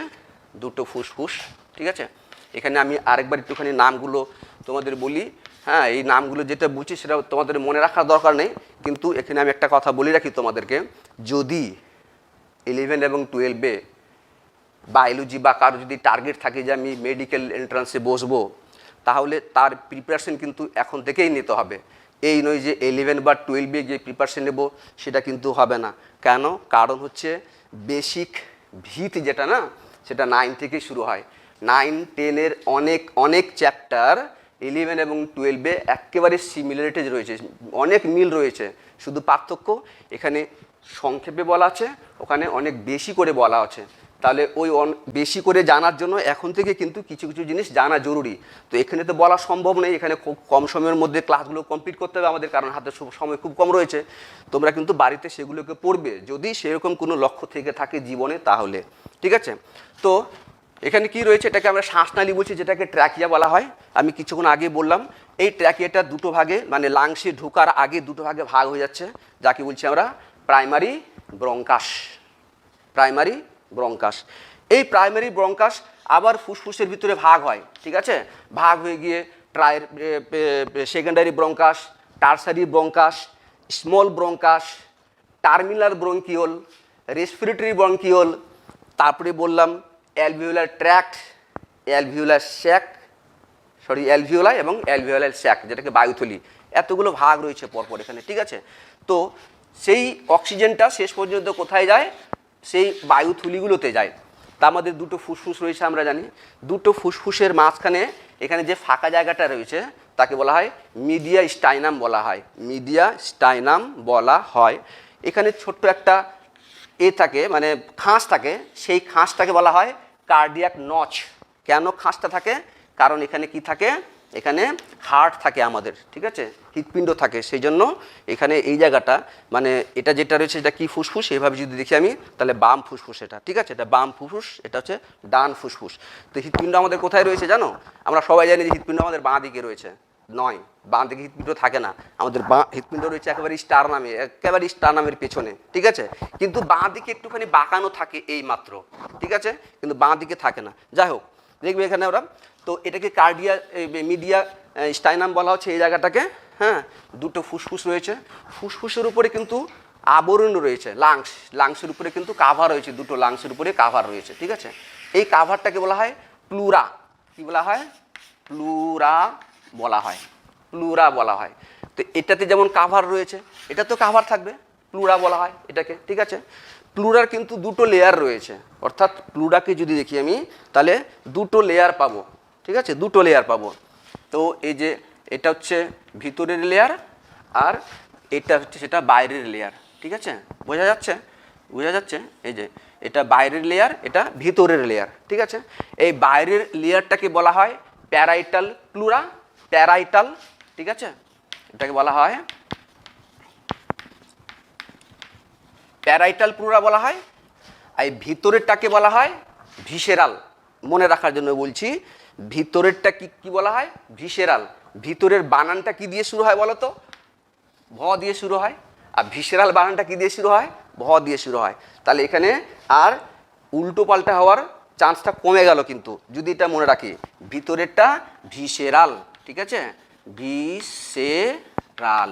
[SPEAKER 2] দুটো ফুসফুস, ঠিক আছে। এখানে আমি আরেকবার একটুখানি নামগুলো তোমাদের বলি, হ্যাঁ, এই নামগুলো যেটা বুঝছি সেটা তোমাদের মনে রাখার দরকার নেই, কিন্তু এখানে আমি একটা কথা বলে রাখি তোমাদেরকে, যদি 11 এবং 12-এ বায়োলজি বা কারো যদি টার্গেট থাকে যে আমি মেডিকেল এন্ট্রান্সে বসবো, তাহলে তার প্রিপারেশন কিন্তু এখন থেকেই নিতে হবে। এই নয় যে 11 বা 12-এ যে প্রিপারেশন নেব সেটা কিন্তু হবে না। কেন? কারণ হচ্ছে বেসিক ভিত যেটা না, সেটা 9 থেকেই শুরু হয়। 9, 10-এর অনেক চ্যাপ্টার 11 এবং 12-এ একেবারে সিমিলারিটিজ রয়েছে, অনেক মিল রয়েছে, শুধু পার্থক্য এখানে সংক্ষেপে বলা আছে, ওখানে অনেক বেশি করে বলা আছে। তাহলে ওই বেশি করে জানার জন্য এখন থেকে কিন্তু কিছু কিছু জিনিস জানা জরুরি। তো এখানে তো বলা সম্ভব নেই, এখানে খুব কম সময়ের মধ্যে ক্লাসগুলো কমপ্লিট করতে হবে আমাদের, কারণ হাতে সময় খুব কম রয়েছে। তোমরা কিন্তু বাড়িতে সেগুলোকে পড়বে যদি সেরকম কোনো লক্ষ্য থেকে থাকে জীবনে, তাহলে ঠিক আছে। তো এখানে কি রয়েছে, এটাকে আমরা শ্বাসনালী বলছি, যেটাকে ট্র্যাকিয়া বলা হয়। আমি কিছুক্ষণ আগে বললাম এই ট্র্যাকিয়াটা দুটো ভাগে, মানে লাংসে ঢোকার আগে দুটো ভাগে ভাগ হয়ে যাচ্ছে, যাকে বলছি আমরা প্রাইমারি ব্রঙ্কাস। প্রাইমারি ব্রঙ্কাস, এই প্রাইমারি ব্রঙ্কাস আবার ফুসফুসের ভিতরে ভাগ হয়, ঠিক আছে, ভাগ হয়ে গিয়ে secondary bronchus, tertiary bronchus, small bronchus, terminal bronchiole, respiratory bronchiole, তারপরে বললাম alveolar tract, alveolar sac, alveola এবং অ্যালভিওলার স্যাক, যেটাকে বায়ুথলি, এতগুলো ভাগ রয়েছে পরপর এখানে, ঠিক আছে। তো সেই অক্সিজেনটা শেষ পর্যন্ত কোথায় যায়? সেই বায়ুথলিগুলোতে যায়। তা আমাদের দুটো ফুসফুস রয়েছে আমরা জানি, দুটো ফুসফুসের মাঝখানে এখানে যে ফাঁকা জায়গাটা রয়েছে তাকে বলা হয় মিডিয়া স্টাইনাম বলা হয়, মিডিয়া স্টাইনাম বলা হয়। এখানে ছোট্ট একটা থাকে, মানে খাঁজ থাকে, সেই খাঁজটাকে বলা হয় কার্ডিয়াক নচ। কেন খাঁজটা থাকে? কারণ এখানে কি থাকে, এখানে হার্ট থাকে আমাদের, ঠিক আছে, হৃৎপিণ্ড থাকে, সেই জন্য এখানে এই জায়গাটা, মানে এটা যেটা রয়েছে এটা কি ফুসফুস, এইভাবে যদি দেখি আমি তাহলে বাম ফুসফুস এটা, ঠিক আছে, এটা বাম ফুসফুস, এটা হচ্ছে ডান ফুসফুস। তো হৃৎপিণ্ড আমাদের কোথায় রয়েছে জানো? আমরা সবাই জানি যে হৃৎপিণ্ড আমাদের বাঁ দিকে রয়েছে, নয়, বাঁ দিকে হৃৎপিণ্ড থাকে না, আমাদের বাঁ হৃৎপিণ্ড রয়েছে একেবারে স্টারনামে, একেবারে স্টারনামের পেছনে, ঠিক আছে, কিন্তু বাঁ দিকে একটুখানি বাঁকানো থাকে এই মাত্র, ঠিক আছে, কিন্তু বাঁ দিকে থাকে না। যাই হোক, দেখবে এখানে ওরা, তো এটাকে কার্ডিয়া মিডিয়া স্টাইনাম বলা হচ্ছে এই জায়গাটাকে, হ্যাঁ। দুটো ফুসফুস রয়েছে, ফুসফুসের উপরে কিন্তু আবরণ রয়েছে, লাংসের উপরে কিন্তু কাভার রয়েছে, দুটো লাংসের উপরে কাভার রয়েছে, ঠিক আছে। এই কাভারটাকে বলা হয় প্লুরা, কি বলা হয়? প্লুরা বলা হয়, প্লুরা বলা হয়। তো এটাতে যেমন কাভার রয়েছে, এটা তো কাভার থাকবে, প্লুরা বলা হয় এটাকে, ঠিক আছে। প্লুরার কিন্তু দুটো লেয়ার রয়েছে, অর্থাৎ প্লুরাকে যদি দেখি আমি তাহলে দুটো লেয়ার পাবো, ঠিক আছে, দুটো লেয়ার পাবো। তো এই যে এটা হচ্ছে ভিতরের লেয়ার আর এটা হচ্ছে সেটা বাইরের লেয়ার, ঠিক আছে, বোঝা যাচ্ছে? বোঝা যাচ্ছে? এই যে এটা বাইরের লেয়ার, এটা ভিতরের লেয়ার, ঠিক আছে। এই বাইরের লেয়ারটাকে বলা হয় প্যারাইটাল প্লুরা, প্যারাইটাল, ঠিক আছে, এটাকে বলা হয় প্যারাইটাল প্লুরা বলা হয়। আর ভিতরেরটাকে বলা হয় ভিসেরাল। মনে রাখার জন্য বলছি, ভিতরেরটা কি বলা হয়? ভিসেরাল। ভিতরের বানানটা কি দিয়ে শুরু হয় বলো তো? ভ দিয়ে শুরু হয়। আর ভিসেরাল বানানটা কি দিয়ে শুরু হয়? ভ দিয়ে শুরু হয়। তাহলে এখানে আর উল্টো পাল্টা হওয়ার চান্সটা কমে গেল, কিন্তু যদি এটা মনে রাখি, ভিতরেরটা ভিসেরাল, ঠিক আছে, ভিসেরাল,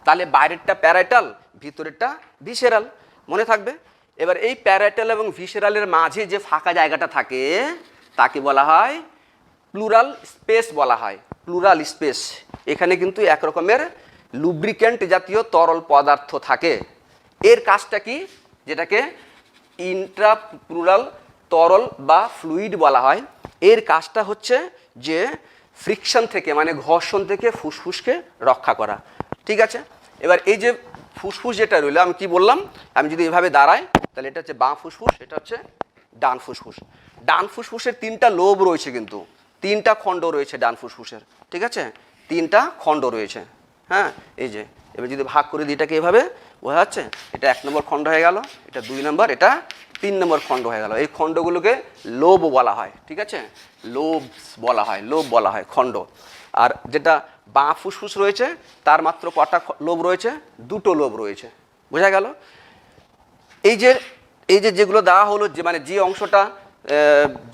[SPEAKER 2] তাহলে বাইরেরটা প্যারাইটাল, ভিতরেরটা ভিসেরাল, মনে থাকবে। এবার এই প্যারাইটাল এবং ভিসেরালের মাঝে যে ফাঁকা জায়গাটা থাকে তাকে বলা হয় প্লুরাল স্পেস বলা হয়, প্লুরাল স্পেস। এখানে কিন্তু এক রকমের লুব্রিক্যান্ট জাতীয় তরল পদার্থ থাকে। এর কাজটা কি? যেটাকে ইন্ট্রাপ্লুরাল তরল বা ফ্লুইড বলা হয়। এর কাজটা হচ্ছে যে ফ্রিকশন থেকে, মানে ঘর্ষণ থেকে ফুসফুসকে রক্ষা করা, ঠিক আছে। এবার এই যে ফুসফুস যেটা রইল, আমি কি বললাম, আমি যদি এভাবে দাঁড়াই তাহলে এটা হচ্ছে বাঁ ফুসফুস, এটা হচ্ছে ডান ফুসফুস। ডান ফুসফুসের তিনটা লোব রয়েছে, কিন্তু তিনটা খণ্ড রয়েছে ডান ফুসফুসের, ঠিক আছে, তিনটা খণ্ড রয়েছে, হ্যাঁ এই যে এবার যদি ভাগ করে দিই এটাকে এভাবে বোঝা যাচ্ছে, এটা 1 নম্বর খণ্ড হয়ে গেল, এটা 2 নম্বর, এটা 3 নম্বর খণ্ড হয়ে গেল। এই খণ্ডগুলোকে লোব বলা হয়, ঠিক আছে, লোব বলা হয়, লোব বলা হয় খণ্ড। আর যেটা বাঁ ফুসফুস রয়েছে তার মাত্র কটা লোব রয়েছে? 2টো লোব রয়েছে, বোঝা গেল। এই যে যেগুলো দেওয়া হলো, যে মানে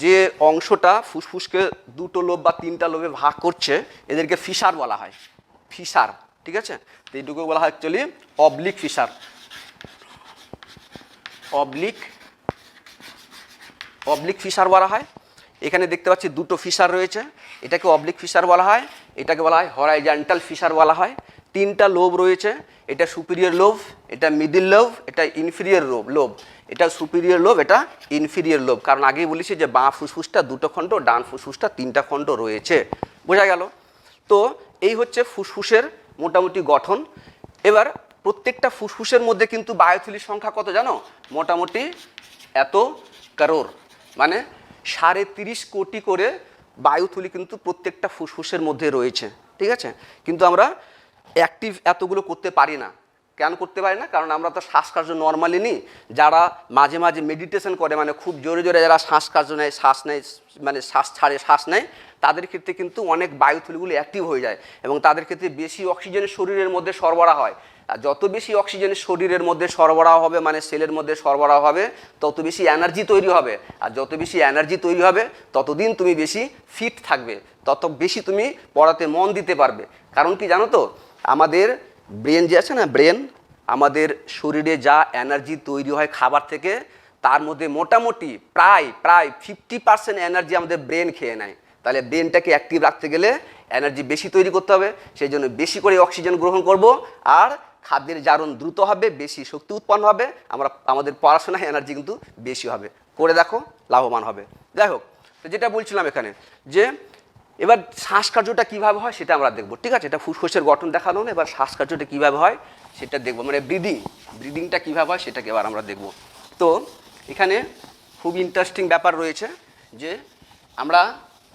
[SPEAKER 2] যে অংশটা ফুসফুসকে 2টো লোব বা 3টা লোবে ভাগ করছে এদেরকে ফিসার বলা হয়, ফিসার, ঠিক আছে। তো এইটুকু বলা হয় actually oblique fissure, oblique fissure বলা হয়। এখানে দেখতে পাচ্ছি 2টো ফিসার রয়েছে, এটাকে অবলিক ফিসার বলা হয়, এটাকে বলা হয় হরাইজন্টাল ফিসার বলা হয়। 3টা লোব রয়েছে, এটা সুপিরিয়র লোব, এটা মিডিল লোব, এটা ইনফিরিয়র লোব, এটা সুপিরিয়র লোব, এটা ইনফিরিয়র লোব। কারণ আগেই বলেছি যে বাঁ ফুসফুসটা 2টো খণ্ড, ডান ফুসফুসটা 3টা খণ্ড রয়েছে, বোঝা গেল। তো এই হচ্ছে ফুসফুসের মোটামুটি গঠন। এবার প্রত্যেকটা ফুসফুসের মধ্যে কিন্তু বায়ুথলির সংখ্যা কত জানো? মোটামুটি এত কারোর, মানে 30.5 কোটি করে বায়ুথলি কিন্তু প্রত্যেকটা ফুসফুসের মধ্যে রয়েছে, ঠিক আছে। কিন্তু আমরা অ্যাক্টিভ এতগুলো করতে পারি না। কেন করতে পারি না? কারণ আমরা তো শ্বাসকার্য নর্মালি নিই। যারা মাঝে মাঝে মেডিটেশন করে, মানে খুব জোরে জোরে যারা শ্বাসকার্য নেয়, শ্বাস নেয়, মানে শ্বাস ছাড়ে শ্বাস নেয়, তাদের ক্ষেত্রে কিন্তু অনেক বায়ুথলিগুলো অ্যাক্টিভ হয়ে যায় এবং তাদের ক্ষেত্রে বেশি অক্সিজেনের শরীরের মধ্যে সরবরাহ হয়। আর যত বেশি অক্সিজেনের শরীরের মধ্যে সরবরাহ হবে, মানে সেলের মধ্যে সরবরাহ হবে, তত বেশি এনার্জি তৈরি হবে। আর যত বেশি এনার্জি তৈরি হবে ততদিন তুমি বেশি ফিট থাকবে, তত বেশি তুমি পড়াতে মন দিতে পারবে। কারণ কি জানো তো, আমাদের ব্রেন যে আছে না, ব্রেন, আমাদের শরীরে যা এনার্জি তৈরি হয় খাবার থেকে, তার মধ্যে মোটামুটি প্রায় 50% এনার্জি আমাদের ব্রেন খেয়ে নেয়। তাহলে ব্রেনটাকে অ্যাক্টিভ রাখতে গেলে এনার্জি বেশি তৈরি করতে হবে, সেই জন্য বেশি করে অক্সিজেন গ্রহণ করব, আর খাদ্যের জারণ দ্রুত হবে, বেশি শক্তি উৎপন্ন হবে, আমাদের পড়াশোনায় এনার্জি কিন্তু বেশি হবে। করে দেখো, লাভবান হবে। যাই হোক, তো যেটা বলছিলাম এখানে, যে এবার শ্বাসকার্যটা কীভাবে হয় সেটা আমরা দেখব, ঠিক আছে। এটা ফুসফুসের গঠন দেখানো হলো, এবার শ্বাসকার্যটা কীভাবে হয় সেটা দেখব, মানে ব্রিদিংটা কীভাবে হয় সেটাকে এবার আমরা দেখব। তো এখানে খুব ইন্টারেস্টিং ব্যাপার রয়েছে যে আমরা,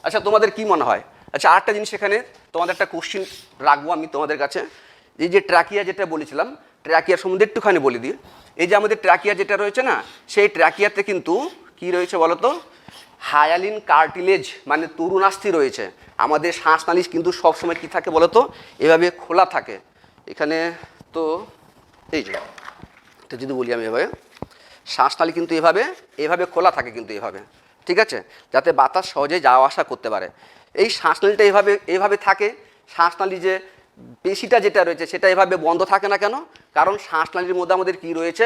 [SPEAKER 2] আচ্ছা তোমাদের কি মনে হয়, আচ্ছা আরেকটা জিনিস এখানে তোমাদের একটা কোশ্চিন রাখবো আমি তোমাদের কাছে। এই যে ট্র্যাকিয়া যেটা বলেছিলাম, ট্র্যাকিয়ার সম্বন্ধে একটুখানি বলে দিই। এই যে আমাদের ট্র্যাকিয়া যেটা রয়েছে না, সেই ট্র্যাকিয়াতে কিন্তু কি রয়েছে বলো তো? হায়ালিন কার্টিলেজ, মানে তরুণাস্থি রয়েছে। আমাদের শ্বাসনালী কিন্তু সবসময় কী থাকে বলো তো? এভাবে খোলা থাকে। এখানে তো এই যে, তো যদি বলি আমি এভাবে, শ্বাসনালী কিন্তু এভাবে খোলা থাকে, কিন্তু এভাবে, ঠিক আছে, যাতে বাতাস সহজে যাওয়া আসা করতে পারে। এই শ্বাসনালীটা এভাবে থাকে। শ্বাসনালী যে পেশিটা যেটা রয়েছে সেটা এভাবে বন্ধ থাকে না কেন? কারণ শ্বাসনালীর মধ্যে আমাদের কি রয়েছে?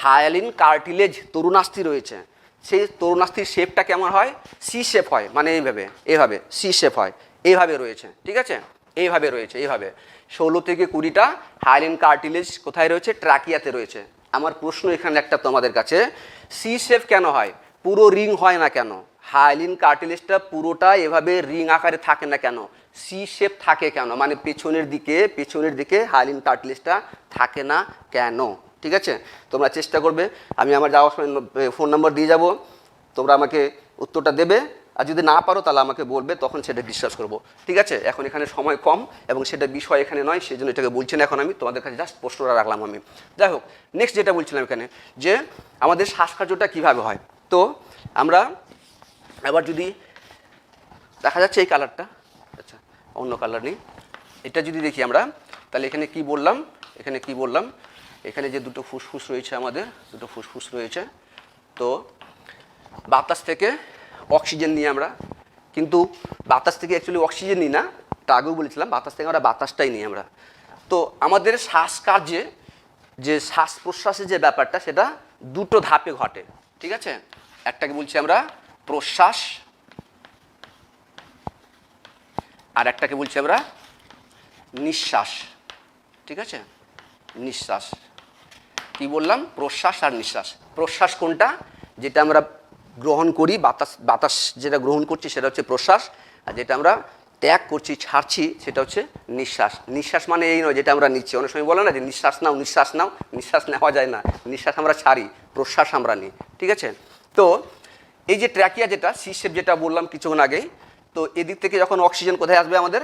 [SPEAKER 2] হায়ালিন কার্টিলেজ, তরুণাস্থি রয়েছে। সেই তরুণাস্থির শেপটা কেমন হয়? সি শেপ হয়, মানে এভাবে সি শেপ হয়, এইভাবে রয়েছে, ঠিক আছে, এইভাবে রয়েছে, এইভাবে 16 থেকে 20টা হায়ালিন কার্টিলেজ কোথায় রয়েছে? ট্র্যাকিয়াতে রয়েছে। আমার প্রশ্ন এখানে একটা তোমাদের কাছে, সি শেপ কেন হয়? পুরো রিং হয় না কেন? হায়ালিন কার্টিলেজটা পুরোটা এভাবে রিং আকারে থাকে না কেন? সি শেপ থাকে কেন? মানে পেছনের দিকে হায়ালিন কার্টিলেজটা থাকে না কেন? ঠিক আছে, তোমরা চেষ্টা করবে, আমি আমার যাওয়ার সময় ফোন নাম্বার দিয়ে যাব, তোমরা আমাকে উত্তরটা দেবে। আর যদি না পারো তাহলে আমাকে বলবে, তখন সেটা ডিসকাস করবো, ঠিক আছে। এখন এখানে সময় কম এবং সেটা বিষয় এখানে নয়, সেই জন্য এটাকে বলছি না এখন আমি, তোমাদের কাছে জাস্ট প্রশ্নটা রাখলাম আমি। যাই হোক, নেক্সট যেটা বলছিলাম এখানে, যে আমাদের শ্বাসকার্যটা কীভাবে হয়। তো আমরা এবার যদি দেখা যাচ্ছে এই কালারটা, আচ্ছা অন্য কালার নেই, এটা যদি দেখি আমরা, তাহলে এখানে কি বললাম, এখানে যে 2টো ফুসফুস রয়েছে, আমাদের 2টো ফুসফুস রয়েছে। তো বাতাস থেকে অক্সিজেন নিই আমরা, কিন্তু বাতাস থেকে অ্যাকচুয়ালি অক্সিজেন নিই না, তা আগেও বলেছিলাম, বাতাস থেকে আমরা বাতাসটাই নিই আমরা। তো আমাদের শ্বাসকার্যে যে শ্বাস প্রশ্বাসের যে ব্যাপারটা, সেটা 2টো ধাপে ঘটে, ঠিক আছে। একটাকে বলছি আমরা প্রশ্বাস, আর একটাকে বলছি আমরা নিঃশ্বাস, ঠিক আছে, নিঃশ্বাস। কি বললাম? প্রশ্বাস আর নিঃশ্বাস। প্রশ্বাস কোনটা? যেটা আমরা গ্রহণ করি, বাতাস যেটা গ্রহণ করছি সেটা হচ্ছে প্রশ্বাস, আর যেটা আমরা ত্যাগ করছি, ছাড়ছি, সেটা হচ্ছে নিঃশ্বাস। নিঃশ্বাস মানে এই নয় যেটা আমরা নিচ্ছি। অনেক সময় বলে না যে নিঃশ্বাস নাও, নিঃশ্বাস নেওয়া যায় না, নিঃশ্বাস আমরা ছাড়ি, প্রশ্বাস আমরা নিই, ঠিক আছে। তো এই যে ট্র্যাকিয়া যেটা সি শেপ যেটা বললাম কিছুক্ষণ আগেই, তো এদিক থেকে যখন অক্সিজেন কোথায় আসবে আমাদের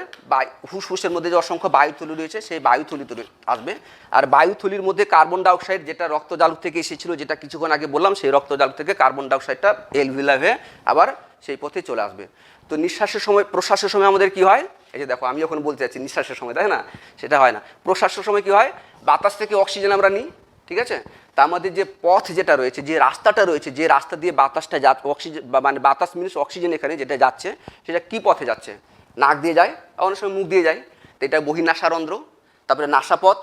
[SPEAKER 2] ফুসফুসের মধ্যে যে অসংখ্য বায়ুথলি রয়েছে সেই বায়ুথলিতে আসবে। আর বায়ুথলির মধ্যে কার্বন ডাইঅক্সাইড যেটা রক্তজালক থেকে এসেছিলো, যেটা কিছুক্ষণ আগে বললাম, সেই রক্তজালক থেকে কার্বন ডাইঅক্সাইডটা এলভিলা হয়ে আবার সেই পথে চলে আসবে। তো নিঃশ্বাসের সময়, প্রশ্বাসের সময় আমাদের কি হয়, এই যে দেখো আমি যখন বলতে যাচ্ছি নিঃশ্বাসের সময়, তাই না, সেটা হয় না। প্রশ্বাসের সময় কি হয়, বাতাস থেকে অক্সিজেন আমরা নিই, ঠিক আছে। তা আমাদের যে পথ যেটা রয়েছে, যে রাস্তাটা রয়েছে, যে রাস্তা দিয়ে বাতাসটা অক্সিজেন মানে বাতাস মিনস অক্সিজেন এখানে যেটা যাচ্ছে, সেটা কি পথে যাচ্ছে, নাক দিয়ে যায়, অনেক সময় মুখ দিয়ে যায়, তো এটা বহিনাসারন্ধ্র, তারপরে নাসাপথ,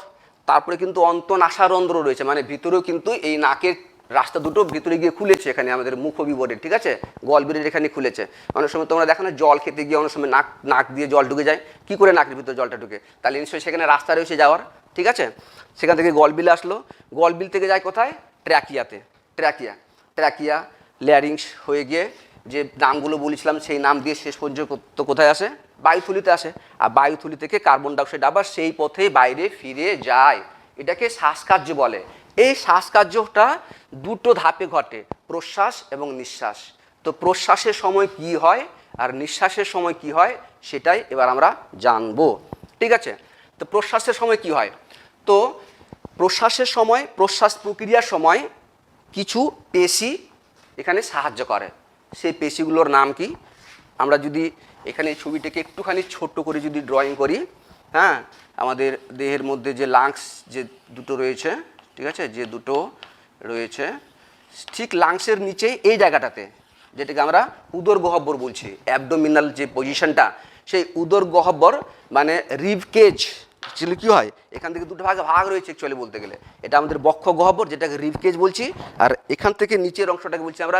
[SPEAKER 2] তারপরে কিন্তু অন্তনাসারন্ধ্র রয়েছে, মানে ভিতরেও কিন্তু এই নাকের রাস্তা দুটো ভিতরে গিয়ে খুলেছে এখানে আমাদের মুখবিবরের, ঠিক আছে, গলবিরের এখানে খুলেছে। অনেক সময় তোমরা দেখো না জল খেতে গিয়ে অনেক সময় নাক দিয়ে জল ঢুকে যায়, কি করে নাকের ভিতরে জলটা ঢুকে, তাহলে নিশ্চয়ই সেখানে রাস্তা রয়েছে যাওয়ার, ঠিক আছে। সেখান থেকে গলবিলে আসলো, গলবিল থেকে যায় কোথায়, ট্র্যাকিয়াতে, ট্র্যাকিয়া ল্যারিংস হয়ে গিয়ে যে নামগুলো বলেছিলাম সেই নাম দিয়ে শেষ পর্যন্ত কোথায় আসে, বায়ুথলিতে আসে। আর বায়ুথলি থেকে কার্বন ডাইঅক্সাইড আবার সেই পথে বাইরে ফিরে যায়, এটাকে শ্বাসকার্য বলে। এই শ্বাসকার্যটা দুটো ধাপে ঘটে, প্রশ্বাস এবং নিঃশ্বাস। তো প্রশ্বাসের সময় কি হয় আর নিঃশ্বাসের সময় কি হয় সেটাই এবার আমরা জানবো, ঠিক আছে। তো প্রশ্বাসের সময় কি হয়, তো প্রশ্বাসের সময়, প্রশ্বাস প্রক্রিয়ার সময় কিছু পেশি এখানে সাহায্য করে। সেই পেশিগুলোর নাম কি, আমরা যদি এখানে ছবিটাকে একটুখানি ছোট্ট করে যদি ড্রয়িং করি, হ্যাঁ, আমাদের দেহের মধ্যে যে লাংস যে দুটো রয়েছে, ঠিক আছে, যে দুটো রয়েছে, ঠিক লাংসের নিচে এই জায়গাটাতে, যেটাকে আমরা উদর গহ্বর বলছি, অ্যাবডোমিনাল যে পজিশনটা, সেই উদর গহ্বর মানে রিব কেজ, অ্যাকচুয়ালি কী হয়, এখান থেকে দুটো ভাগ রয়েছে অ্যাকচুয়ালি বলতে গেলে, এটা আমাদের বক্ষ গহ্বর যেটাকে রিব কেজ বলছি, আর এখান থেকে নিচের অংশটাকে বলছি আমরা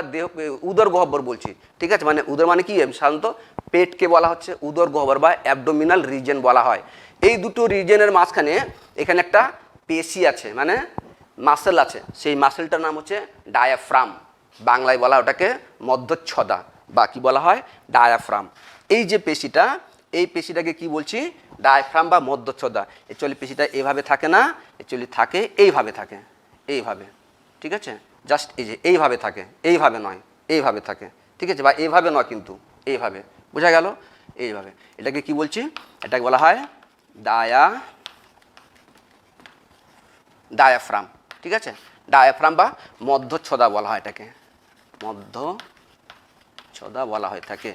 [SPEAKER 2] উদর গহ্বর বলছি, ঠিক আছে। মানে উদর মানে কি, সাধারণত পেটকে বলা হচ্ছে উদর গহ্বর বা অ্যাবডোমিনাল রিজন বলা হয়। এই দুটো রিজনের মাঝখানে এখানে একটা পেশি আছে, মানে মাসেল আছে, সেই মাসেলটার নাম হচ্ছে ডায়াফ্রাম, বাংলায় বলা ওটাকে মধ্যচ্ছদা, বা কি বলা হয়, ডায়াফ্রাম। এই যে পেশিটা, এই পেশিটাকে কি বলছি, ডায়াফ্রাম বা মধ্যচ্ছদা। অ্যাকচুয়ালি পেশিটা এইভাবে থাকে না, অ্যাকচুয়ালি থাকে এইভাবে, থাকে এইভাবে, ঠিক আছে, জাস্ট এই যে এইভাবে থাকে, এইভাবে নয়, এইভাবে থাকে, ঠিক আছে, বা এইভাবে নয় কিন্তু এইভাবে, বোঝা গেল, এইভাবে। এটাকে কি বলছি, এটাকে বলা হয় ডায়াফ্রাম, ঠিক আছে, ডায়াফ্রাম বা মধ্যচ্ছদা বলা হয় এটাকে, মধ্যচ্ছদা বলা হয় থাকে,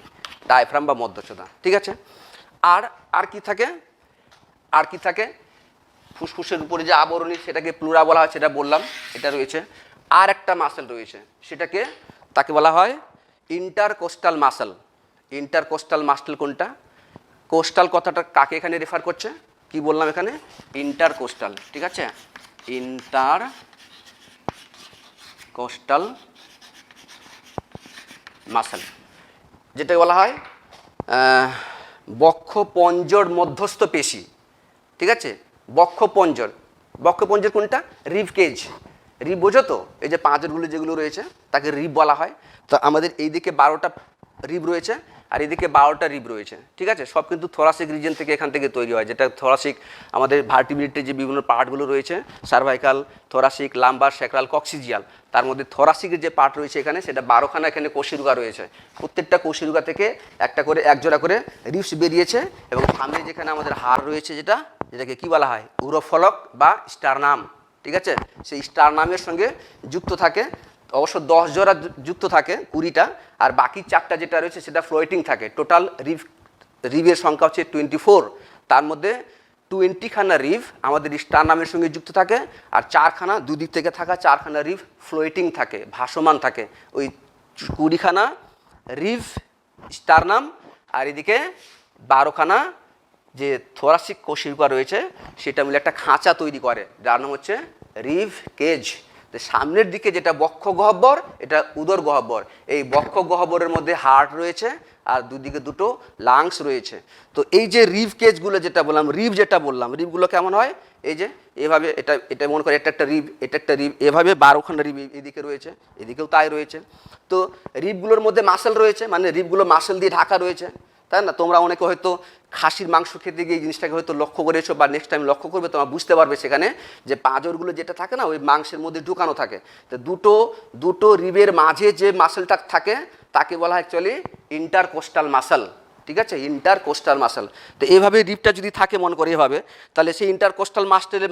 [SPEAKER 2] ডায়াফ্রাম বা মধ্যচ্ছদা, ঠিক আছে। আর কি থাকে, আর কি থাকে, ফুসফুসের উপরে যে আবরণী সেটাকে প্লুরা বলা হয়, সেটা বললাম, এটা রয়েছে। আর একটা মাসেল রয়েছে, সেটাকে তাকে বলা হয় ইন্টারকোস্টাল মাসেল। ইন্টারকোস্টাল মাসেল কোনটা, কোস্টাল কথাটা কাকে এখানে রেফার করছে, কি বললাম এখানে, ইন্টারকোস্টাল, ঠিক আছে, ইন্টারকোস্টাল মাসেল, যেটা বলা হয় বক্ষপঞ্জর মধ্যস্থ পেশি, ঠিক আছে, বক্ষপঞ্জর কোনটা, রিব কেজ, রিব বোঝো তো, এই যে পাঁজরগুলো যেগুলো রয়েছে তাকে রিব বলা হয়। তো আমাদের এইদিকে 12টা রিব রয়েছে আর এদিকে 12টা রিব রয়েছে, ঠিক আছে, সব কিন্তু থোরাসিক রিজন থেকে এখান থেকে তৈরি হয়, যেটা থোরাসিক আমাদের ভার্টিব্রেটের যে বিভিন্ন পার্টগুলো রয়েছে, সার্ভাইকাল, থোরাসিক, লাম্বার, স্যাক্রাল, কক্সিজিয়াল, তার মধ্যে থোরাসিকের যে পার্ট রয়েছে এখানে, সেটা 12খানা এখানে কোষিরুগা রয়েছে। প্রত্যেকটা কোষিরুগা থেকে একটা করে একজোড়া করে রিবস বেরিয়েছে, এবং সামনে যেখানে আমাদের হাড় রয়েছে যেটাকে কি বলা হয়, উরোফলক বা স্টারনাম, ঠিক আছে, সেই স্টারনামের সঙ্গে যুক্ত থাকে, অবশ্য 10 জোড়া যুক্ত থাকে 20টা, আর বাকি 4টা যেটা রয়েছে সেটা ফ্লোটিং থাকে। টোটাল রিবের সংখ্যা হচ্ছে 24, তার মধ্যে 20খানা রিভ আমাদের স্টারনামের সঙ্গে যুক্ত থাকে, আর 4খানা দুদিক থেকে থাকা 4খানা রিভ ফ্লোটিং থাকে, ভাসমান থাকে। ওই 20খানা রিভ স্টারনাম আর এদিকে 12খানা যে থোরাসিক কোষিকা রয়েছে সেটা মিলে একটা খাঁচা তৈরি করে, যার নাম হচ্ছে রিভ কেজ। সামনের দিকে যেটা বক্ষ গহ্বর, এটা উদর গহ্বর। এই বক্ষ গহ্বরের মধ্যে হার্ট রয়েছে আর দুদিকে দুটো লাংস রয়েছে। তো এই যে রিভ কেজগুলো যেটা বললাম, রিভগুলো কেমন হয়, এই যে এভাবে, এটা মনে করে এটা একটা রিভ, এটা একটা রিভ, এভাবে 12খানা রিভ এদিকে রয়েছে, এদিকেও তাই রয়েছে। তো রিভগুলোর মধ্যে মাসেল রয়েছে, মানে রিভগুলো মাসেল দিয়ে ঢাকা রয়েছে, তাই না। তোমরা অনেকে হয়তো খাসির মাংস খেতে গিয়ে এই জিনিসটাকে হয়তো লক্ষ্য করেছো, বা নেক্সট টাইম লক্ষ্য করবে, তোমরা বুঝতে পারবে সেখানে যে পাঁজরগুলো যেটা থাকে না, ওই মাংসের মধ্যে ঢুকানো থাকে। তো দুটো রিবের মাঝে যে মাসেলটা থাকে তাকে বলা হয় অ্যাকচুয়ালি ইন্টারকোস্টাল মাসেল, ঠিক আছে, ইন্টারকোস্টাল মাসল। তো এইভাবে রিপটা যদি থাকে মনে করে এভাবে, তাহলে সেই ইন্টারকোস্টাল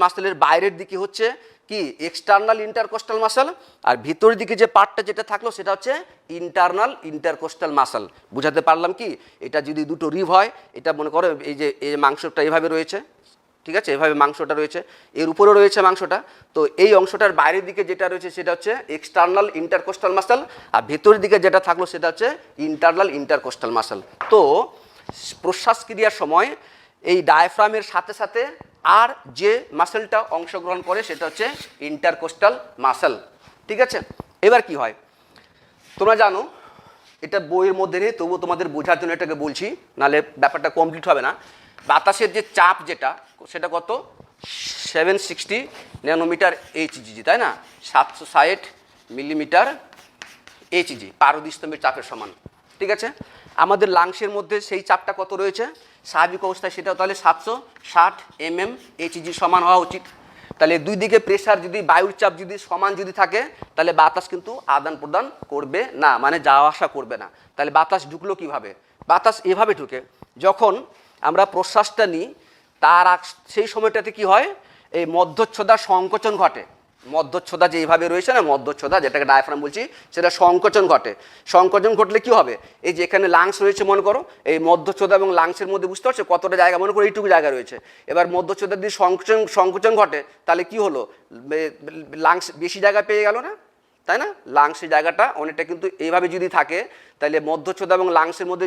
[SPEAKER 2] মাসলের বাইরের দিকে হচ্ছে কি এক্সটার্নাল ইন্টারকোস্টাল মাসল, আর ভিতরের দিকে যে পার্টটা যেটা থাকলো সেটা হচ্ছে ইন্টারনাল ইন্টারকোস্টাল মাসল। বুঝাতে পারলাম কি? এটা যদি দুটো রিব হয়, এটা মনে করো এই যে এই মাংসটা এইভাবে রয়েছে, ঠিক আছে, এভাবে মাংসটা রয়েছে, এর উপরেও রয়েছে মাংসটা। তো এই অংশটার বাইরের দিকে যেটা রয়েছে সেটা হচ্ছে এক্সটার্নাল ইন্টারকোস্টাল মাসল, আর ভেতরের দিকে যেটা থাকলো সেটা হচ্ছে ইন্টারনাল ইন্টারকোস্টাল মাসল। তো প্রশ্বাস ক্রিয়ার সময় এই ডায়াফ্রামের সাথে সাথে আর যে মাসেলটা অংশগ্রহণ করে সেটা হচ্ছে ইন্টারকোস্টাল মাসল। ঠিক আছে, এবার কি হয় তোমরা জানো, এটা বইয়ের মধ্যে নেই, তবুও তোমাদের বোঝার জন্য এটাকে বলছি, নাহলে ব্যাপারটা কমপ্লিট হবে না। বাতাসের যে চাপ যেটা সেটা কত 760 ন্যানোমিটার এইচজি, তাই না, 760 মিলিমিটার এইচজি পারদস্তম্ভের চাপের সমান। ঠিক আছে, আমাদের লাংসের মধ্যে সেই চাপটা কত রয়েছে স্বাভাবিক অবস্থায়, সেটা তাহলে 760 এইচজি সমান হওয়া উচিত। তাহলে দুই দিকে প্রেসার যদি বায়ুর চাপ যদি সমান যদি থাকে তাহলে বাতাস কিন্তু আদান প্রদান করবে না, মানে যাওয়া আসা করবে না। তাহলে বাতাস ঢুকলো কিভাবে? বাতাস এভাবে ঢুকে, যখন আমরা প্রশ্বাসটা নিই তার সেই সময়টাতে কি হয়, এই মধ্যচ্ছদার সংকোচন ঘটে। মধ্যচ্ছদা যে এইভাবে রয়েছে না, মধ্যচ্ছদা যেটাকে ডায়াফ্রাম বলছি, সেটা সংকোচন ঘটে। সংকোচন ঘটলে কি হবে, এই যে এখানে লাংস রয়েছে মনে করো, এই মধ্যচ্ছদা এবং লাংসের মধ্যে বুঝতে পারছো কতটা জায়গা, মনে করো এইটুকু জায়গা রয়েছে। এবার মধ্যচ্ছদা যদি সংকোচন ঘটে তাহলে কি হলো, লাংস বেশি জায়গা পেয়ে গেল না, তাই না? লাংসের জায়গাটা অনেকটা কিন্তু এইভাবে যদি থাকে তাহলে মধ্যচ্ছদা এবং লাংসের মধ্যে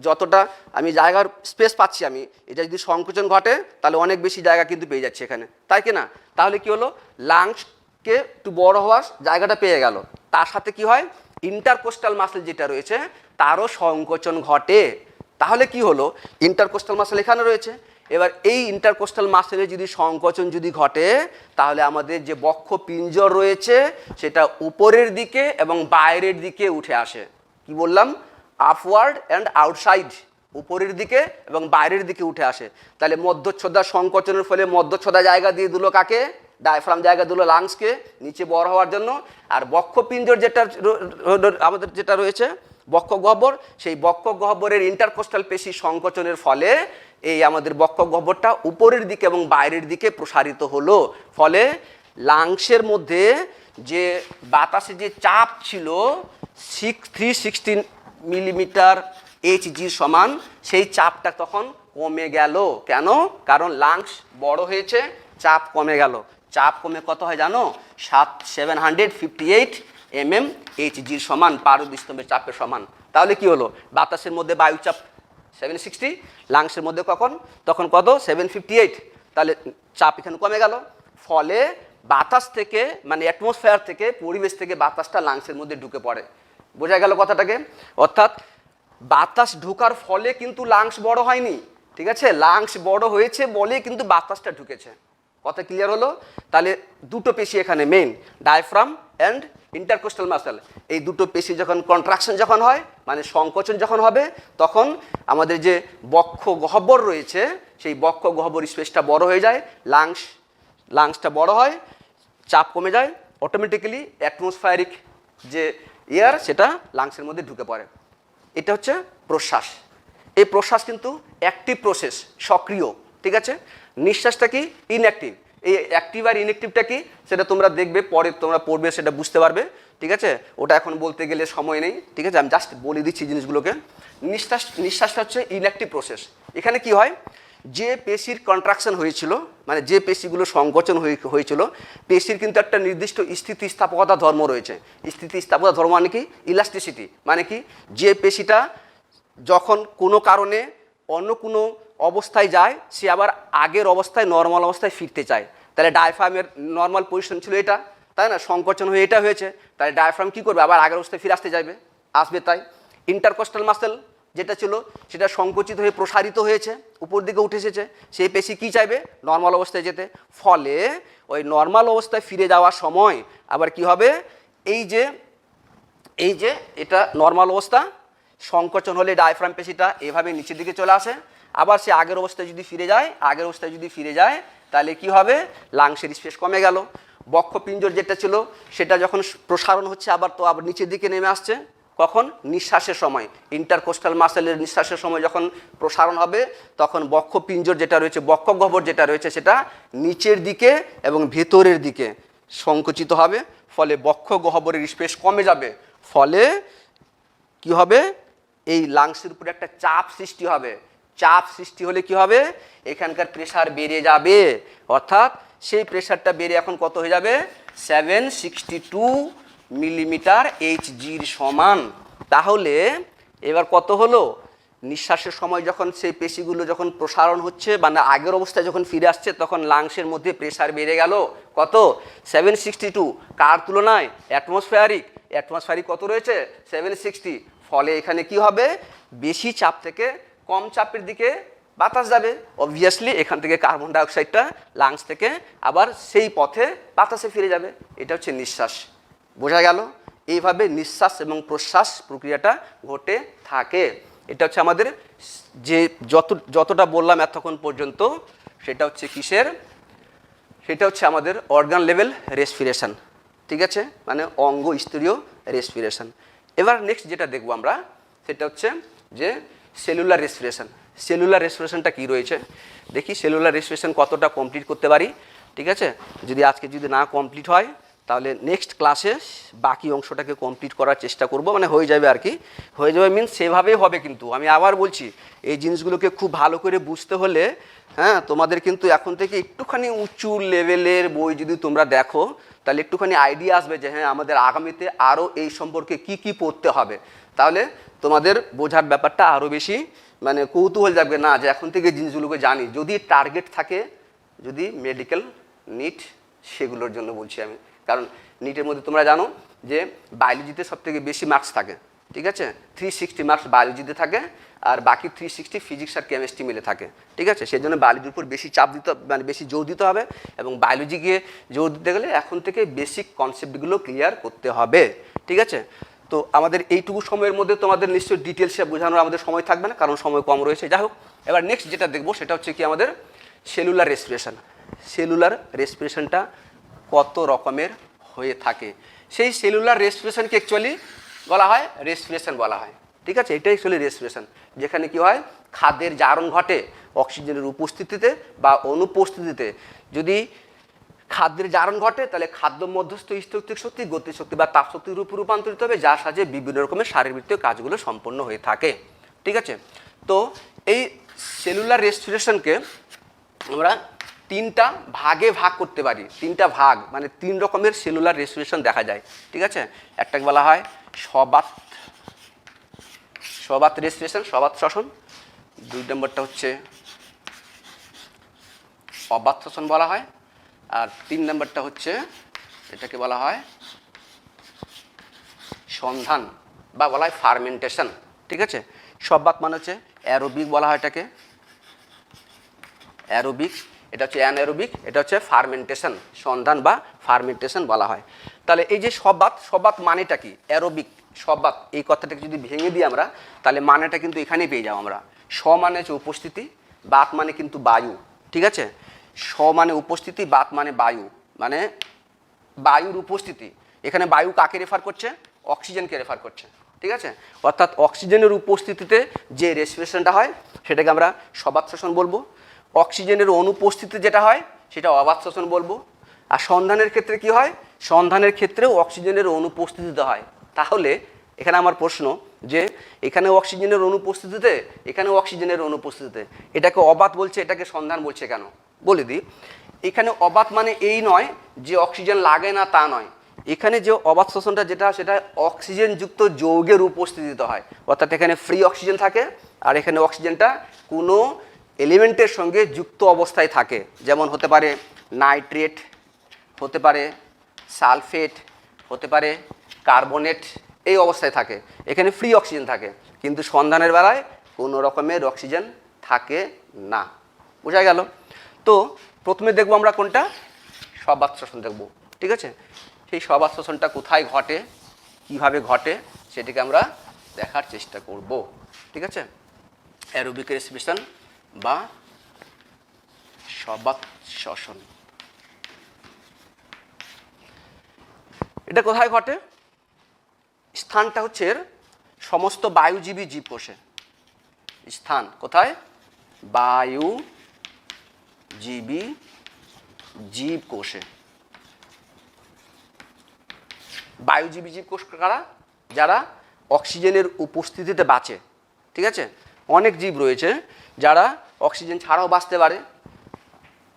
[SPEAKER 2] যতটা আমি জায়গার স্পেস পাচ্ছি আমি, এটা যদি সংকোচন ঘটে তাহলে অনেক বেশি জায়গা কিন্তু পেয়ে যাচ্ছে এখানে, তাই কি না? তাহলে কি হলো, লাংসকে একটু বড় হওয়ার জায়গাটা পেয়ে গেল, তার সাথে কি হয় ইন্টারকোস্টাল মাসল যেটা রয়েছে তারও সংকোচন ঘটে। তাহলে কি হলো, ইন্টারকোস্টাল মাসল এখানে রয়েছে, এবার এই ইন্টারকোস্টাল মাসলে যদি সংকোচন যদি ঘটে তাহলে আমাদের যে বক্ষ পিঞ্জর রয়েছে সেটা উপরের দিকে এবং বাইরের দিকে উঠে আসে। কি বললাম, আপওয়ার্ড অ্যান্ড আউটসাইড, উপরের দিকে এবং বাইরের দিকে উঠে আসে। তাহলে মধ্যচ্ছদা সংকোচনের ফলে মধ্যচ্ছদা জায়গা দিয়ে দিল কাকে, ডায়াফ্রাম জায়গা দিল লাংসকে নিচে বড় হওয়ার জন্য, আর বক্ষ পিঞ্জর যেটা আমাদের যেটা রয়েছে বক্ষ গহ্বর, সেই বক্ষ গহ্বরের ইন্টারকোস্টাল পেশি সংকোচনের ফলে এই আমাদের বক্ষ গহ্বরটা উপরের দিকে এবং বাইরের দিকে প্রসারিত হলো। ফলে লাংসের মধ্যে যে বাতাসে যে চাপ ছিল 316 মিলিমিটার এইচজি সমান, সেই চাপটা তখন কমে গেল। কেন? কারণ লাংস বড় হয়েছে, চাপ কমে গেল। চাপ কমে কত হয় জানো, 758 এইচজির সমান, পারদস্তম্ভের চাপের সমান। তাহলে কি হলো, বাতাসের মধ্যে বায়ুচাপ 760, লাংসের মধ্যে তখন কত 758, তাহলে চাপ এখানে কমে গেল। ফলে বাতাস থেকে মানে অ্যাটমসফেয়ার থেকে, পরিবেশ থেকে বাতাসটা লাংসের মধ্যে ঢুকে পড়ে। বোঝা গেল কথাটাকে? অর্থাৎ বাতাস ঢোকার ফলে কিন্তু লাংস বড় হয়নি, ঠিক আছে, লাংস বড় হয়েছে বলে কিন্তু বাতাসটা ঢুকেছে। কথা ক্লিয়ার হলো? তাহলে দুটো পেশি এখানে main, diaphragm and intercostal muscle, এই দুটো পেশি যখন কন্ট্রাকশন যখন হয় মানে সংকোচন যখন হবে, তখন আমাদের যে বক্ষ গহ্বর রয়েছে সেই বক্ষ গহ্বর স্পেসটা বড় হয়ে যায়, লাংসটা বড় হয়, চাপ কমে যায়, অটোমেটিক্যালি অ্যাটমসফেয়ারিক যে এয়ার সেটা লাংসের মধ্যে ঢুকে পড়ে। এটা হচ্ছে প্রশ্বাস। এই প্রশ্বাস কিন্তু অ্যাক্টিভ প্রসেস, সক্রিয়, ঠিক আছে। নিঃশ্বাসটা কি ইনঅ্যাক্টিভ। এই অ্যাক্টিভ আর ইনঅ্যাক্টিভটা কি সেটা তোমরা দেখবে পরে, তোমরা পড়বে সেটা বুঝতে পারবে, ঠিক আছে। ওটা এখন বলতে গেলে সময় নেই, ঠিক আছে, আমি জাস্ট বলে দিচ্ছি জিনিসগুলোকে। নিঃশ্বাসটা হচ্ছে ইনঅ্যাক্টিভ প্রসেস। এখানে কি হয়, যে পেশির কন্ট্রাকশন হয়েছিল মানে যে পেশিগুলো সংকোচন হয়েছিল, পেশির কিন্তু একটা নির্দিষ্ট স্থিতিস্থাপকতা ধর্ম রয়েছে। স্থিতিস্থাপকতা ধর্ম মানে কি, ইলাস্টিসিটি মানে কি, যে পেশিটা যখন কোনো কারণে অন্য কোনো অবস্থায় যায় সে আবার আগের অবস্থায় নর্মাল অবস্থায় ফিরতে চায়। তাহলে ডায়াফ্রামের নর্মাল পজিশন ছিল এটা, তাই না, সংকোচন হয়ে এটা হয়েছে, তাহলে ডায়াফ্রাম কী করবে, আবার আগের অবস্থায় ফিরে আসতে আসবে। তাই ইন্টারকোস্টাল মাসল যেটা ছিল সেটা সংকুচিত হয়ে প্রসারিত হয়েছে, উপর দিকে উঠে এসেছে, সেই পেশি কী চাইবে, নর্মাল অবস্থায় যেতে। ফলে ওই নর্মাল অবস্থায় ফিরে যাওয়ার সময় আবার কি হবে, এই যে এটা নর্মাল অবস্থা, সংকোচন হলে ডায়াফ্রাম পেশিটা এভাবে নিচের দিকে চলে আসে, আবার সে আগের অবস্থায় যদি ফিরে যায় তাহলে কি হবে, লাংসের স্পেস কমে গেল। বক্ষপিঞ্জর যেটা ছিল সেটা যখন প্রসারণ হচ্ছে আবার নিচের দিকে নেমে আসছে, কখন? নিঃশ্বাসের সময়। ইন্টারকোস্টাল মাসেলের নিঃশ্বাসের সময় যখন প্রসারণ হবে তখন বক্ষপিঞ্জর যেটা রয়েছে, বক্ষগহ্বর যেটা রয়েছে সেটা নিচের দিকে এবং ভেতরের দিকে সংকুচিত হবে, ফলে বক্ষগহ্বরের স্পেস কমে যাবে, ফলে কি হবে? এই লাংসের উপরে একটা চাপ সৃষ্টি হবে। চাপ সৃষ্টি হলে কি হবে? এখানকার প্রেসার বেড়ে যাবে, অর্থাৎ সেই প্রেসারটা বেড়ে এখন কত হয়ে যাবে? 762 মিলিমিটার এইচজির সমান। তাহলে এবার কত হলো? নিঃশ্বাসের সময় যখন সেই পেশিগুলো যখন প্রসারণ হচ্ছে, মানে আগের অবস্থায় যখন ফিরে আসছে, তখন লাংসের মধ্যে প্রেসার বেড়ে গেল কত? 762। কার তুলনায়? অ্যাটমসফেয়ারিক কত রয়েছে? 760। ফলে এখানে কি হবে? বেশি চাপ থেকে কম চাপের দিকে বাতাস যাবে। অবভিয়াসলি এখান থেকে কার্বন ডাইঅক্সাইডটা লাংস থেকে আবার সেই পথে বাতাসে ফিরে যাবে। এটা হচ্ছে নিঃশ্বাস। বোঝা গেল? এইভাবে নিঃশ্বাস এবং প্রশ্বাস প্রক্রিয়াটা ঘটে থাকে। এটা হচ্ছে আমাদের যে যতটা বললাম এতক্ষণ পর্যন্ত, সেটা হচ্ছে কিসের? সেটা হচ্ছে আমাদের অর্গান লেভেল রেসপিরেশন। ঠিক আছে, মানে অঙ্গ স্তরীয় রেসপিরেশন। এবার নেক্সট যেটা দেখব আমরা সেটা হচ্ছে যে সেলুলার রেসপিরেশন। সেলুলার রেসপিরেশনটা কী রয়েছে দেখি, সেলুলার রেসপিরেশন কতটা কমপ্লিট করতে পারি। ঠিক আছে, যদি আজকে যদি না কমপ্লিট হয় তাহলে নেক্সট ক্লাসে বাকি অংশটাকে কমপ্লিট করার চেষ্টা করব, মানে হয়ে যাবে আর কি। হয়ে যাবে মিনস সেভাবেই হবে, কিন্তু আমি আবার বলছি এই জিনিসগুলোকে খুব ভালো করে বুঝতে হলে হ্যাঁ তোমাদের কিন্তু এখন থেকে একটুখানি উঁচু লেভেলের বই যদি তোমরা দেখো তাহলে একটুখানি আইডিয়া আসবে যে হ্যাঁ আমাদের আগামীতে আরও এই সম্পর্কে কি কি পড়তে হবে। তাহলে তোমাদের বোঝার ব্যাপারটা আরও বেশি মানে কৌতূহল যাবে, না যে এখন থেকে জিনিসগুলোকে জানি। যদি টার্গেট থাকে, যদি মেডিকেল নিট, সেগুলোর জন্য বলছি আমি। কারণ নিটের মধ্যে তোমরা জানো যে বায়োলজিতে সবথেকে বেশি মার্কস থাকে। ঠিক আছে, 360 মার্কস বায়োলজিতে থাকে, আর বাকি 360 ফিজিক্স আর কেমিস্ট্রি মিলে থাকে। ঠিক আছে, সেই জন্য বায়োলজির উপর বেশি চাপ দিতে, মানে বেশি জোর দিতে হবে, এবং বায়োলজিকে জোর দিতে গেলে এখন থেকে বেসিক কনসেপ্টগুলো ক্লিয়ার করতে হবে। ঠিক আছে, তো আমাদের এইটুকু সময়ের মধ্যে তোমাদের নিশ্চয়ই ডিটেলসে বোঝানোর আমাদের সময় থাকবে না, কারণ সময় কম রয়েছে। যাই হোক, এবার নেক্সট যেটা দেখবো সেটা হচ্ছে কি আমাদের সেলুলার রেসপিরেশন। সেলুলার রেসপিরেশনটা কত রকমের হয়ে থাকে? সেই সেলুলার রেসপিরেশনকে অ্যাকচুয়ালি বলা হয় রেসপিরেশন বলা হয়। ঠিক আছে, এটাই অ্যাকচুয়ালি রেসপিরেশন, যেখানে কি হয় খাদ্যের জারণ ঘটে অক্সিজেনের উপস্থিতিতে বা অনুপস্থিতিতে। যদি খাদ্যের জারণ ঘটে তাহলে খাদ্য মধ্যস্থ স্থৈতিক শক্তি, গতিশক্তি বা তাপশক্তির রূপে রূপান্তরিত হবে, যার সাহায্যে বিভিন্ন রকমের শারীরবৃত্তীয় কাজগুলো সম্পন্ন হয়ে থাকে। ঠিক আছে, তো এই সেলুলার রেসপিরেশনকে আমরা তিনটা ভাগে ভাগ করতে পারি। তিনটা ভাগ মানে 3 রকমের সেলুলার রেসপিরেশন দেখা যায়। ঠিক আছে, একটাকে বলা হয় সবাত রেসপিরেশন, সবাত শ্বসন। 2 নম্বরটা হচ্ছে অবাত শ্বসন বলা হয়, আর 3 নম্বরটা হচ্ছে এটাকে বলা হয় সন্ধান বা বলা হয় ফার্মেন্টেশন। ঠিক আছে, সবাত মানে হচ্ছে অ্যারোবিক বলা হয় এটাকে, অ্যারোবিক। এটা হচ্ছে অ্যানারোবিক, এটা হচ্ছে ফার্মেন্টেশন, সন্ধান বা ফার্মেন্টেশন বলা হয়। তাহলে এই যে সবাত মানেটা কি? অ্যারোবিক সবাত, এই কথাটাকে যদি ভেঙে দিই আমরা তাহলে মানেটা কিন্তু এখানেই পেয়ে যাবো আমরা। মানে হচ্ছে উপস্থিতি, বাত মানে কিন্তু বায়ু। ঠিক আছে, মানে উপস্থিতি, বাত মানে বায়ু, মানে বায়ুর উপস্থিতি। এখানে বায়ু কাকে রেফার করছে? অক্সিজেনকে রেফার করছে। ঠিক আছে, অর্থাৎ অক্সিজেনের উপস্থিতিতে যে রেসপিরেশনটা হয় সেটাকে আমরা সবাত শ্বসন বলবো। অক্সিজেনের অনুপস্থিতিতে যেটা হয় সেটা অবাত শ্বসন বলবো। আর সন্ধানের ক্ষেত্রে কি হয়? সন্ধানের ক্ষেত্রেও অক্সিজেনের অনুপস্থিতিতে হয়। তাহলে এখানে আমার প্রশ্ন যে এখানে অক্সিজেনের অনুপস্থিতিতে, এখানে অক্সিজেনের অনুপস্থিতিতে, এটাকে অবাত বলছে, এটাকে সন্ধান বলছে কেন? বলে দিই। এখানে অবাত মানে এই নয় যে অক্সিজেন লাগে না, তা নয়। এখানে যে অবাত শ্বসনটা যেটা সেটা অক্সিজেনযুক্ত যৌগের উপস্থিতিতে হয়, অর্থাৎ এখানে ফ্রি অক্সিজেন থাকে আর এখানে অক্সিজেনটা কোনো এলিমেন্টের সঙ্গে যুক্ত অবস্থায় থাকে। যেমন হতে পারে নাইট্রেট, হতে পারে সালফেট, হতে পারে কার্বনেট, এই অবস্থায় থাকে। এখানে ফ্রি অক্সিজেন থাকে, কিন্তু সন্ধানের বেলায় কোনো রকমের অক্সিজেন থাকে না। বোঝা গেল? তো প্রথমে দেখব আমরা কোনটা? সবাত শ্বসন দেখব। ঠিক আছে, সেই সবাত শ্বসনটা কোথায় ঘটে, কিভাবে ঘটে, সেটাকে আমরা দেখার চেষ্টা করব। ঠিক আছে, অ্যারোবিক রেসপিরেশন বা সবাত শ্বসন, এটা কোথায় ঘটে? স্থানটা হচ্ছে সমস্ত বায়ুজীবী জীবকোষে। স্থান কোথায়? বায়ুজীবী জীবকোষে। বায়ুজীবী জীবকোষ কারা? যারা অক্সিজেনের উপস্থিতিতে বাঁচে। ঠিক আছে, অনেক জীব রয়েছে যারা অক্সিজেন ছাড়াও বাঁচতে পারে।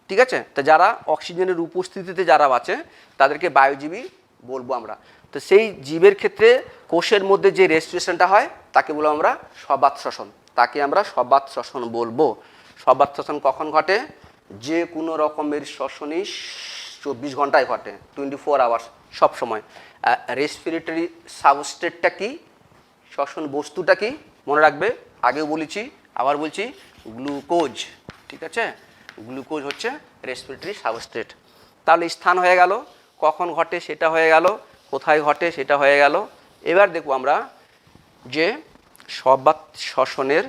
[SPEAKER 2] ঠিক আছে, তো যারা অক্সিজেনের উপস্থিতিতে যারা বাঁচে তাদেরকে বায়ুজীবী বলবো আমরা। তো সেই জীবের ক্ষেত্রে কোষের মধ্যে যে রেস্পিরেশনটা হয় তাকে বলবো আমরা সবাত শ্বসন। তাকে আমরা সবাত শ্বসন বলবো। সবাত শ্বসন কখন ঘটে? যে কোনো রকমের শ্বসনই 24 ঘন্টায় ঘটে, 24 আওয়ার্স, সব সময়। রেসপিরেটরি সাবস্ট্রেটটা কি? শ্বসন বস্তুটা কি? মনে রাখবে, আগেও বলেছি আবার বলছি, গ্লুকোজ। ঠিক আছে, গ্লুকোজ হচ্ছে রেসপিরেটরি সাবস্ট্রেট। তাহলে স্থান হয়ে গেল, কখন ঘটে সেটা হয়ে গেল, কোথায় ঘটে সেটা হয়ে গেল। এবার দেখব আমরা যে সবাত শ্বসনের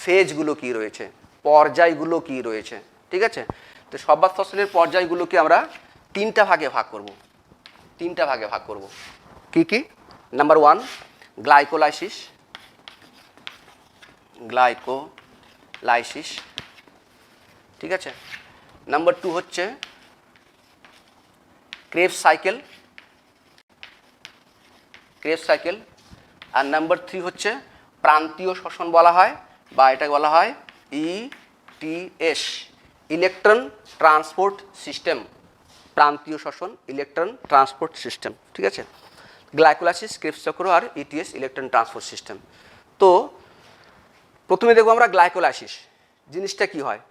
[SPEAKER 2] ফেজগুলো কি রয়েছে, পর্যায়গুলো কি রয়েছে। ঠিক আছে, তো সবাত শ্বসনের পর্যায়গুলোকে আমরা তিনটা ভাগে ভাগ করব। তিনটা ভাগে ভাগ করব। কি কি? Number 1 glycolysis. গ্লাইকোলাইসিস। ঠিক আছে, নাম্বার 2 হচ্ছে ক্রেবস সাইকেল। Krebs cycle. আর নাম্বার 3 হচ্ছে প্রান্তীয় শ্বসন বলা হয়, বা এটাকে বলা হয় ইটিএস, ইলেকট্রন ট্রান্সপোর্ট সিস্টেম। প্রান্তীয় শ্বসন, ইলেকট্রন ট্রান্সপোর্ট সিস্টেম। ঠিক আছে, গ্লাইকোলাইসিস, ক্রেবস চক্র আর ইটিএস, ইলেকট্রন ট্রান্সপোর্ট সিস্টেম। তো প্রথমে দেখবো আমরা গ্লাইকোলাইসিস জিনিসটা কি হয়।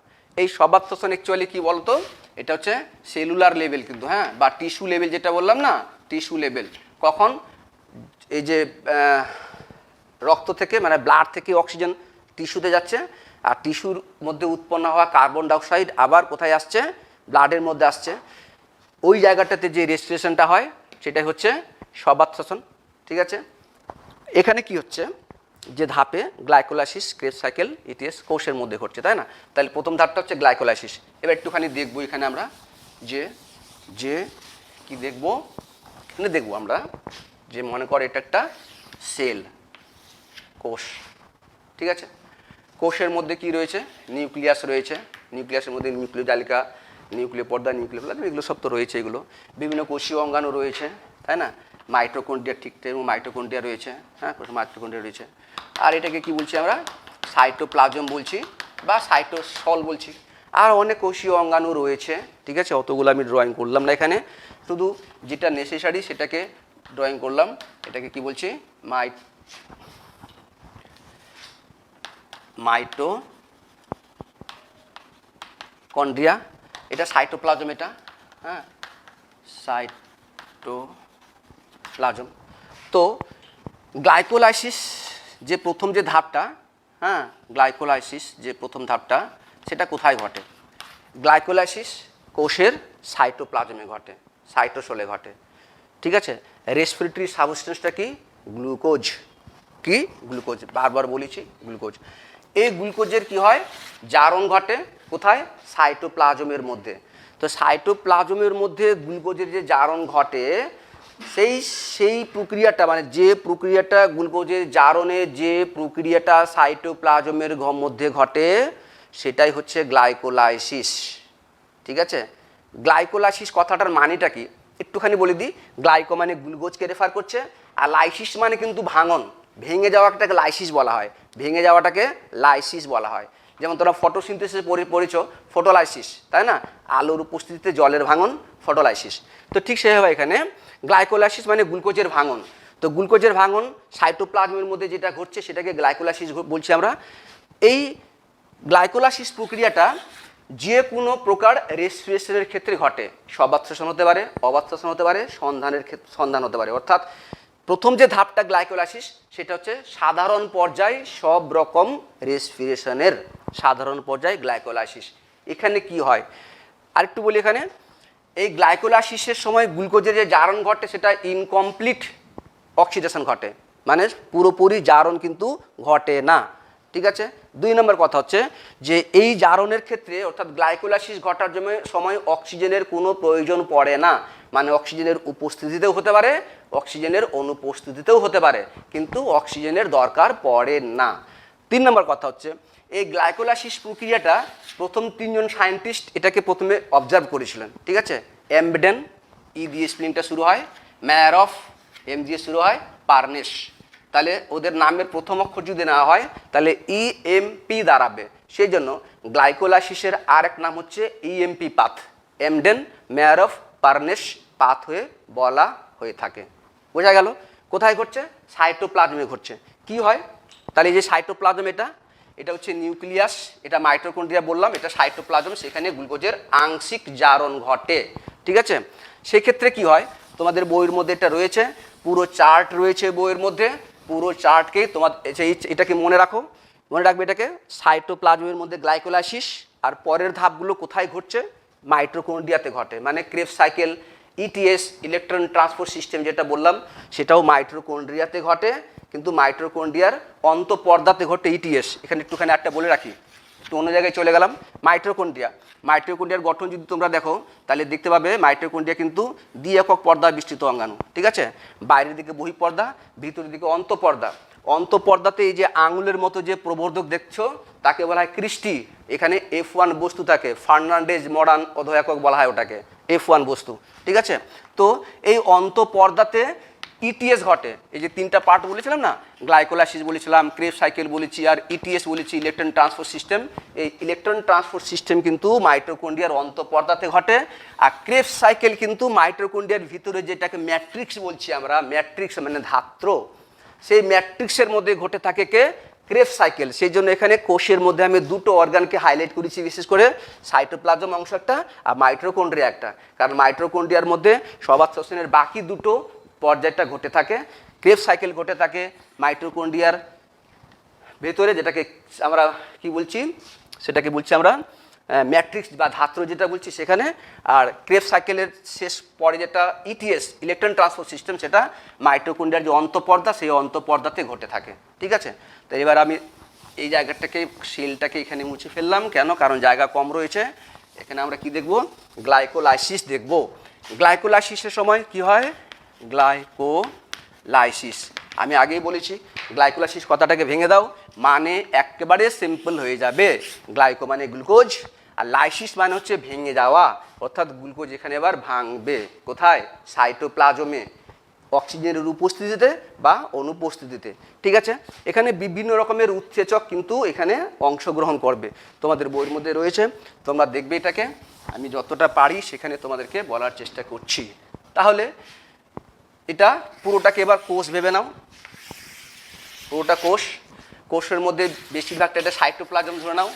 [SPEAKER 2] এই সবাত শ্বসন অ্যাকচুয়ালি কি বলতো, এটা হচ্ছে সেলুলার লেভেল কিন্তু, হ্যাঁ, বা টিস্যু লেভেল, যেটা বললাম না, টিস্যু লেভেল। কখন? এই যে রক্ত থেকে, মানে ব্লাড থেকে অক্সিজেন টিস্যুতে যাচ্ছে, আর টিস্যুর মধ্যে উৎপন্ন হওয়া কার্বন ডাইঅক্সাইড আবার কোথায় আসছে? ব্লাডের মধ্যে আসছে। ওই জায়গাটাতে যে রেসপিরেশনটা হয় সেটাই হচ্ছে সবাত শ্বসন। ঠিক আছে, এখানে কি হচ্ছে, যে ধাপে গ্লাইকোলাইসিস, ক্রেবস সাইকেল, ইটিএস কোষের মধ্যে ঘটছে, তাই না? তাহলে প্রথম ধাপটা হচ্ছে গ্লাইকোলাইসিস। এবার একটুখানি দেখবো এখানে আমরা যে কি দেখবো, এখানে দেখবো আমরা যে মনে করে এটা একটা সেল, কোষ। ঠিক আছে, কোষের মধ্যে কি রয়েছে? নিউক্লিয়াস রয়েছে। নিউক্লিয়াসের মধ্যে নিউক্লিওজালিকা, নিউক্লিয় পর্দা, নিউক্লিয় প্লাজম, এগুলো সব তো রয়েছে। এগুলো বিভিন্ন কোষীয় অঙ্গাণু রয়েছে, তাই না? মাইটোকন্ড্রিয়া, ঠিক তেমন মাইটোকন্ড্রিয়া রয়েছে, হ্যাঁ, মাইটোকন্ড্রিয়া রয়েছে। আর এটাকে কি বলছি আমরা? সাইটোপ্লাজম বলছি, বা সাইটোসল বলছি। আর অনেক কোষীয় অঙ্গাণু রয়েছে। ঠিক আছে, অতগুলো আমি ড্রয়িং করলাম না এখানে, শুধু যেটা নেসেসারি সেটাকে ড্রয়িং করলাম। এটাকে কি বলছি? মাইটোকন্ড্রিয়া। এটা সাইটোপ্লাজম, এটা, হ্যাঁ, সাইটোপ্লাজম। তো গ্লাইকোলাইসিস যে প্রথম যে ধাপটা, হ্যাঁ, গ্লাইকোলাইসিস যে প্রথম ধাপটা, সেটা কোথায় ঘটে? গ্লাইকোলাইসিস কোষের সাইটোপ্লাজমে ঘটে, সাইটোসোলে ঘটে। ঠিক আছে, রেসপিরেটরি সাবস্টেন্সটা কি? গ্লুকোজ। কি? গ্লুকোজ। বারবার বলেছি, গ্লুকোজ। এই গ্লুকোজের কি হয়? জারণ ঘটে কোথায়? সাইটোপ্লাজমের মধ্যে। তো সাইটোপ্লাজমের মধ্যে গ্লুকোজের যে জারণ ঘটে, সেই প্রক্রিয়াটা, মানে যে প্রক্রিয়াটা গ্লুকোজের জারণে, যে প্রক্রিয়াটা সাইটোপ্লাজমের মধ্যে ঘটে, সেটাই হচ্ছে গ্লাইকোলাইসিস। ঠিক আছে, গ্লাইকোলাইসিস কথাটার মানেটা কি একটুখানি বলে দিই। গ্লাইকো মানে গ্লুকোজকে রেফার করছে, আর লাইসিস মানে কিন্তু ভাঙন, ভেঙে যাওয়াটাকে লাইসিস বলা হয়। ভেঙে যাওয়াটাকে লাইসিস বলা হয়। যেমন তোমরা ফটোসিনথেসিস পড়েছো, ফটোলাইসিস, তাই না? আলোর উপস্থিতিতে জলের ভাঙন, ফটোলাইসিস। তো ঠিক সেভাবে এখানে গ্লাইকোলাইসিস মানে গ্লুকোজের ভাঙন। তো গ্লুকোজের ভাঙন সাইটোপ্লাজমের মধ্যে যেটা ঘটছে সেটাকে গ্লাইকোলাইসিস বলছি আমরা। এই গ্লাইকোলাইসিস প্রক্রিয়াটা যে কোনো প্রকার রেসপিরেশনের ক্ষেত্রে ঘটে। সবাত শ্বসন হতে পারে, অবাত শ্বসন হতে পারে, সন্ধান হতে পারে। অর্থাৎ প্রথম যে ধাপটা গ্লাইকোলাইসিস, সেটা হচ্ছে সাধারণ পর্যায় সব রকম রেসপিরেশনের সাধারণ পর্যায় গ্লাইকোলাইসিস। এখানে কি হয় আরেকটু বলি। এখানে এই গ্লাইকোলাইসিসের সময় গ্লুকোজের যে জারণ ঘটে সেটা ইনকমপ্লিট অক্সিডেশন ঘটে, মানে পুরোপুরি জারণ কিন্তু ঘটে না। ঠিক আছে। 2 নম্বর কথা হচ্ছে যে এই জারণের ক্ষেত্রে অর্থাৎ গ্লাইকোলাইসিস ঘটার সময় অক্সিজেনের কোনো প্রয়োজন পড়ে না, মানে অক্সিজেনের উপস্থিতিতেও হতে পারে, অক্সিজেনের অনুপস্থিতিতেও হতে পারে, কিন্তু অক্সিজেনের দরকার পড়ে না। 3 নম্বর কথা হচ্ছে এই গ্লাইকোলাইসিস প্রক্রিয়াটা প্রথম 3 জন সায়েন্টিস্ট এটাকে প্রথমে অবজার্ভ করেছিলেন, ঠিক আছে। এমবেডেন, ই দিয়ে স্পেলিংটা শুরু হয়, ম্যারফ, এম দিয়ে শুরু হয়, পার্নেস। তাহলে ওদের নামের প্রথম অক্ষর যদি না হয় তাহলে ইএমপি দাঁড়াবে, সেই জন্য গ্লাইকোলাইসিসের আরেক নাম হচ্ছে EMP path. Embden, Meyerhof, Parnas path হয়ে বলা হয়ে থাকে। বোঝা গেল? কোথায় ঘটছে? সাইটোপ্লাজমে ঘটছে। কি হয় তাহলে এই যে সাইটোপ্লাজম, এটা হচ্ছে নিউক্লিয়াস, এটা মাইটোকন্ড্রিয়া বললাম, এটা সাইটোপ্লাজম, সেখানে গ্লুকোজের আংশিক জারণ ঘটে, ঠিক আছে। সেক্ষেত্রে কি হয়, তোমাদের বইয়ের মধ্যে এটা রয়েছে, পুরো চার্ট রয়েছে বইয়ের মধ্যে, পুরো চার্টকে তোমার এটাকে মনে রাখো, মনে রাখবে এটাকে। সাইটোপ্লাজমের মধ্যে গ্লাইকোলাইসিস, আর পরের ধাপগুলো কোথায় ঘটছে? মাইটোকন্ড্রিয়াতে ঘটে, মানে Krebs cycle, ETS, electron transport system যেটা বললাম সেটাও মাইটোকন্ড্রিয়াতে ঘটে, কিন্তু মাইটোকন্ড্রিয়ার অন্তঃপর্দাতে ঘটে ইটিএস। এখানে একটুখানি একটা বলে রাখি, একটু অন্য জায়গায় চলে গেলাম। মাইটোকন্ড্রিয়ার গঠন যদি তোমরা দেখো তাহলে দেখতে পাবে মাইটোকন্ড্রিয়া কিন্তু দ্বি-একক পর্দা বিস্তৃত অঙ্গাণু, ঠিক আছে। বাইরের দিকে বহিঃপর্দা, ভিতরের দিকে অন্তঃপর্দা। অন্তঃপর্দাতে এই যে আঙুলের মতো যে প্রবর্ধক দেখছো তাকে বলা হয় ক্রিস্টি, এখানে F1 বস্তু থাকে, ফার্নান্ডেজ মডার্ন অধঃএকক বলা হয় ওটাকে, F1 বস্তু, ঠিক আছে। তো এই অন্তঃপর্দাতে ইটিএস ঘটে, এই যে 3টা পার্ট বলেছিলাম না, গ্লাইকোলাইসিস বলেছিলাম, ক্রেবস সাইকেল বলেছি, আর ইটিএস বলেছি, ইলেকট্রন ট্রান্সপোর্ট সিস্টেম। এই ইলেকট্রন ট্রান্সপোর্ট সিস্টেম কিন্তু মাইটোকন্ড্রিয়ার অন্তঃপর্দাতে ঘটে, আর ক্রেবস সাইকেল কিন্তু মাইটোকন্ড্রিয়ার ভিতরে যেটাকে ম্যাট্রিক্স বলছি আমরা, ম্যাট্রিক্স মানে ধাত্র, সেই ম্যাট্রিক্সের মধ্যে ঘটে থাকে কে? Krebs cycle. সেই জন্য এখানে কোষের মধ্যে আমি 2টো অর্গানকে হাইলাইট করেছি, বিশেষ করে সাইটোপ্লাজম অংশ একটা আর মাইটোকন্ড্রিয়া একটা, কারণ মাইটোকন্ড্রিয়ার মধ্যে সবাত শ্বসনের বাকি 2টো পর্যায়টা ঘটে থাকে। ক্রেবস সাইকেল ঘটে থাকে মাইটোকন্ড্রিয়ার ভেতরে, যেটাকে আমরা কি বলছি, সেটাকে বলছি আমরা ম্যাট্রিক্স বা ধাত্র যেটা বলছি সেখানে। আর ক্রেবস সাইকেলের শেষ পরে যেটা ইটিএস, ইলেকট্রন ট্রান্সপোর্ট সিস্টেম, সেটা মাইটোকন্ড্রিয়ার যে অন্তঃপর্দা সেই অন্তঃপর্দাতে ঘটে থাকে, ঠিক আছে। তো এবার আমি এই জায়গাটাকে, সেলটাকে এখানে মুছে ফেললাম, কেন? কারণ জায়গা কম রয়েছে। এখানে আমরা কি দেখব? গ্লাইকোলাইসিস দেখব। গ্লাইকোলাইসিসের সময় কি হয়? গ্লাইকোলাইসিস আমি আগেই বলেছি, গ্লাইকোলাইসিস কথাটাকে ভেঙে দাও, মানে একেবারে সিম্পল হয়ে যাবে। গ্লাইকো মানে গ্লুকোজ, আর লাইসিস মানে হচ্ছে ভেঙে যাওয়া, অর্থাৎ গ্লুকোজ এখানে এবার ভাঙবে। কোথায়? সাইটোপ্লাজমে, অক্সিজেনের উপস্থিতিতে বা অনুপস্থিতিতে, ঠিক আছে। এখানে বিভিন্ন রকমের উৎসেচক কিন্তু এখানে অংশগ্রহণ করবে, তোমাদের বইয়ের মধ্যে রয়েছে, তোমরা দেখবে এটাকে। আমি যতটা পারি সেখানে তোমাদেরকে বলার চেষ্টা করছি। তাহলে এটা পুরোটাকে এবার কোষ ভেবে নাও, পুরোটা কোষ, কোষের মধ্যে বেশিরভাগটা এটা সাইটোপ্লাজম ধরে নাও।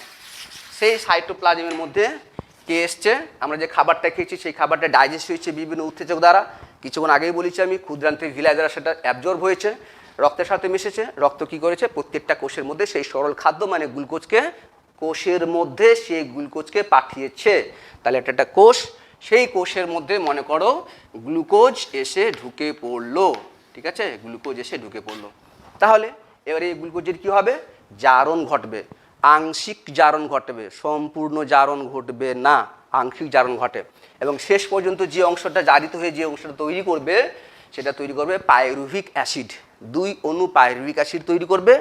[SPEAKER 2] সেই সাইটোপ্লাজমের মধ্যে কে এসছে? আমরা যে খাবারটা খেয়েছি সেই খাবারটা ডাইজেস্ট হয়েছে বিভিন্ন উৎসেচক দ্বারা, কিছুক্ষণ আগেই বলেছি আমি, ক্ষুদ্রান্ত্রিক ভিলাই দ্বারা সেটা অ্যাবজর্ব হয়েছে, রক্তের সাথে মিশেছে, রক্ত কি করেছে? প্রত্যেকটা কোষের মধ্যে সেই সরল খাদ্য মানে গ্লুকোজকে, কোষের মধ্যে সেই গ্লুকোজকে পাঠিয়েছে। তাহলে এটা একটা কোষ, সেই কোষের মধ্যে মনে করো গ্লুকোজ এসে ঢুকে পড়লো, ঠিক আছে, গ্লুকোজ এসে ঢুকে পড়লো। তাহলে এবারে এই গ্লুকোজের কী হবে? জারণ ঘটবে, আংশিক জারণ ঘটবে, সম্পূর্ণ জারণ ঘটবে না, আংশিক জারণ ঘটে। এবং শেষ পর্যন্ত যে অংশটা জারিত হয়ে যে অংশটা তৈরি করবে সেটা তৈরি করবে পাইরুভিক অ্যাসিড, 2 অণু পাইরুভিক অ্যাসিড তৈরি করবে।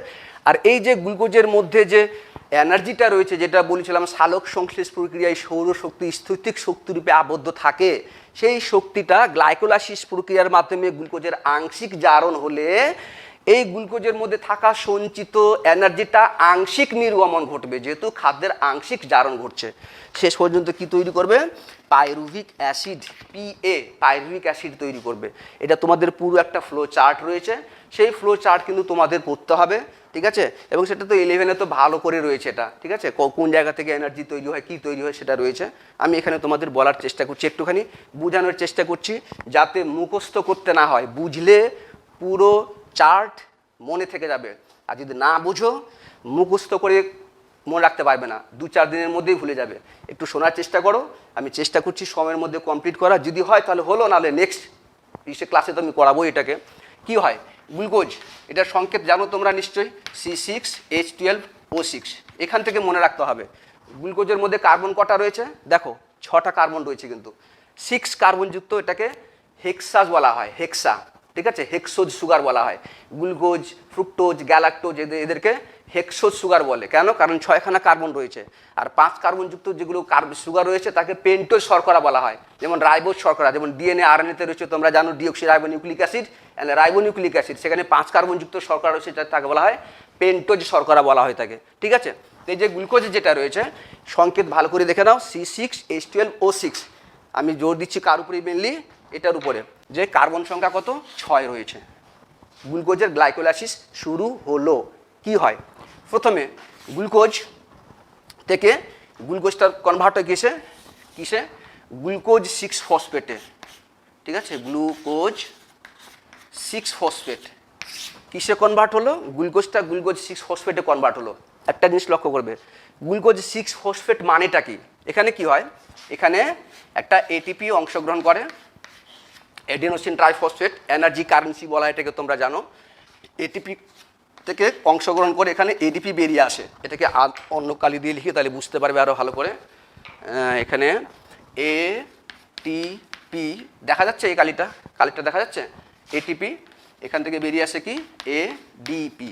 [SPEAKER 2] আর এই যে গ্লুকোজের মধ্যে যে এনার্জিটা রয়েছে, যেটা বলেছিলাম সালোক সংশ্লেষ প্রক্রিয়ায় সৌরশক্তি স্থৈতিক শক্তিরূপে আবদ্ধ থাকে, সেই শক্তিটা গ্লাইকোলাইসিস প্রক্রিয়ার মাধ্যমে গ্লুকোজের আংশিক জারণ হলে এই গ্লুকোজের মধ্যে থাকা সঞ্চিত এনার্জিটা আংশিক নির্গমন ঘটবে, যেহেতু খাদ্যের আংশিক জারণ ঘটছে। শেষ পর্যন্ত কি তৈরি করবে? Pyruvic acid, PA, pyruvic acid তৈরি করবে। এটা তোমাদের পুরো একটা ফ্লো চার্ট রয়েছে, সেই ফ্লো চার্ট কিন্তু তোমাদের পড়তে হবে, ঠিক আছে। এবং সেটা তো 11-এ তো ভালো করে রয়েছে এটা, ঠিক আছে, কোন জায়গা থেকে এনার্জি তৈরি হয়, কী তৈরি হয় সেটা রয়েছে। আমি এখানে তোমাদের বলার চেষ্টা করছি, একটুখানি বোঝানোর চেষ্টা করছি, যাতে মুখস্থ করতে না হয়, বুঝলে পুরো চার্ট মনে থেকে যাবে। আর যদি না বুঝো, মুখস্থ করে মনে রাখতে পারবে না, 2-4 দিনের মধ্যেই ভুলে যাবে। একটু শোনার চেষ্টা করো, আমি চেষ্টা করছি সময়ের মধ্যে কমপ্লিট করা, যদি হয় তাহলে হলো, নাহলে নেক্সট ক্লাসে তো আমি করাবো এটাকে। কি হয়? গ্লুকোজ, এটার সংকেত জানো তোমরা নিশ্চয়ই, C6H12 O6। এখান থেকে মনে রাখতে হবে গ্লুকোজের মধ্যে কার্বন কটা রয়েছে, দেখো 6টা কার্বন রয়েছে, কিন্তু 6 কার্বনযুক্ত এটাকে হেক্সাস বলা হয়, হেক্সা, ঠিক আছে, হেক্সোজ সুগার বলা হয়। গ্লুকোজ, ফ্রুক্টোজ, গ্যালাক্টোজ এদেরকে হেক্সোজ সুগার বলে। কেন? কারণ 6খানা কার্বন রয়েছে। আর 5 কার্বনযুক্ত যেগুলো সুগার রয়েছে তাকে পেন্টোজ শর্করা বলা হয়। যেমন রাইবোজ শর্করা, যেমন ডিএনএ আরএনএতে রয়েছে তোমরা জানো deoxy ribonucleic acid and ribonucleic acid, সেখানে 5 কার্বনযুক্ত শর্করা রয়েছে, তাকে বলা হয় পেন্টোজ শর্করা বলা হয় তাকে, ঠিক আছে। এই যে গ্লুকোজ যেটা রয়েছে সংকেত ভালো করে দেখে নাও, C6H12O6। আমি জোর দিচ্ছি কার উপরে? মেনলি এটার উপরে, যে কার্বন সংখ্যা কত? 6 রয়েছে। গ্লুকোজের গ্লাইকোলাইসিস শুরু হলো। কি হয়? প্রথমে গ্লুকোজ থেকে গ্লুকোজটা কনভার্ট হয় কিসে? গ্লুকোজ 6 ফসফেটে, ঠিক আছে, গ্লুকোজ 6 ফসফেট কিসে কনভার্ট হলো? গ্লুকোজটা গ্লুকোজ 6 ফসফেটে কনভার্ট হলো। একটা জিনিস লক্ষ্য করবে, গ্লুকোজ 6 ফসফেট মানেটা কি? এখানে কি হয়? এখানে একটা এটিপি অংশগ্রহণ করে, অ্যাডিনোসিন ট্রাইফসফেট, এনার্জি কারেন্সি বলা হয় এটাকে, তোমরা জানো। এটিপি থেকে অংশগ্রহণ করে এখানে এডিপি বেরিয়ে আসে। এটাকে অন্য কালি দিয়ে লিখে তাহলে বুঝতে পারবে আরও ভালো করে। এখানে এটিপি দেখা যাচ্ছে, এই কালিটা দেখা যাচ্ছে, এটিপি। এখান থেকে বেরিয়ে আসে কি? এডিপি।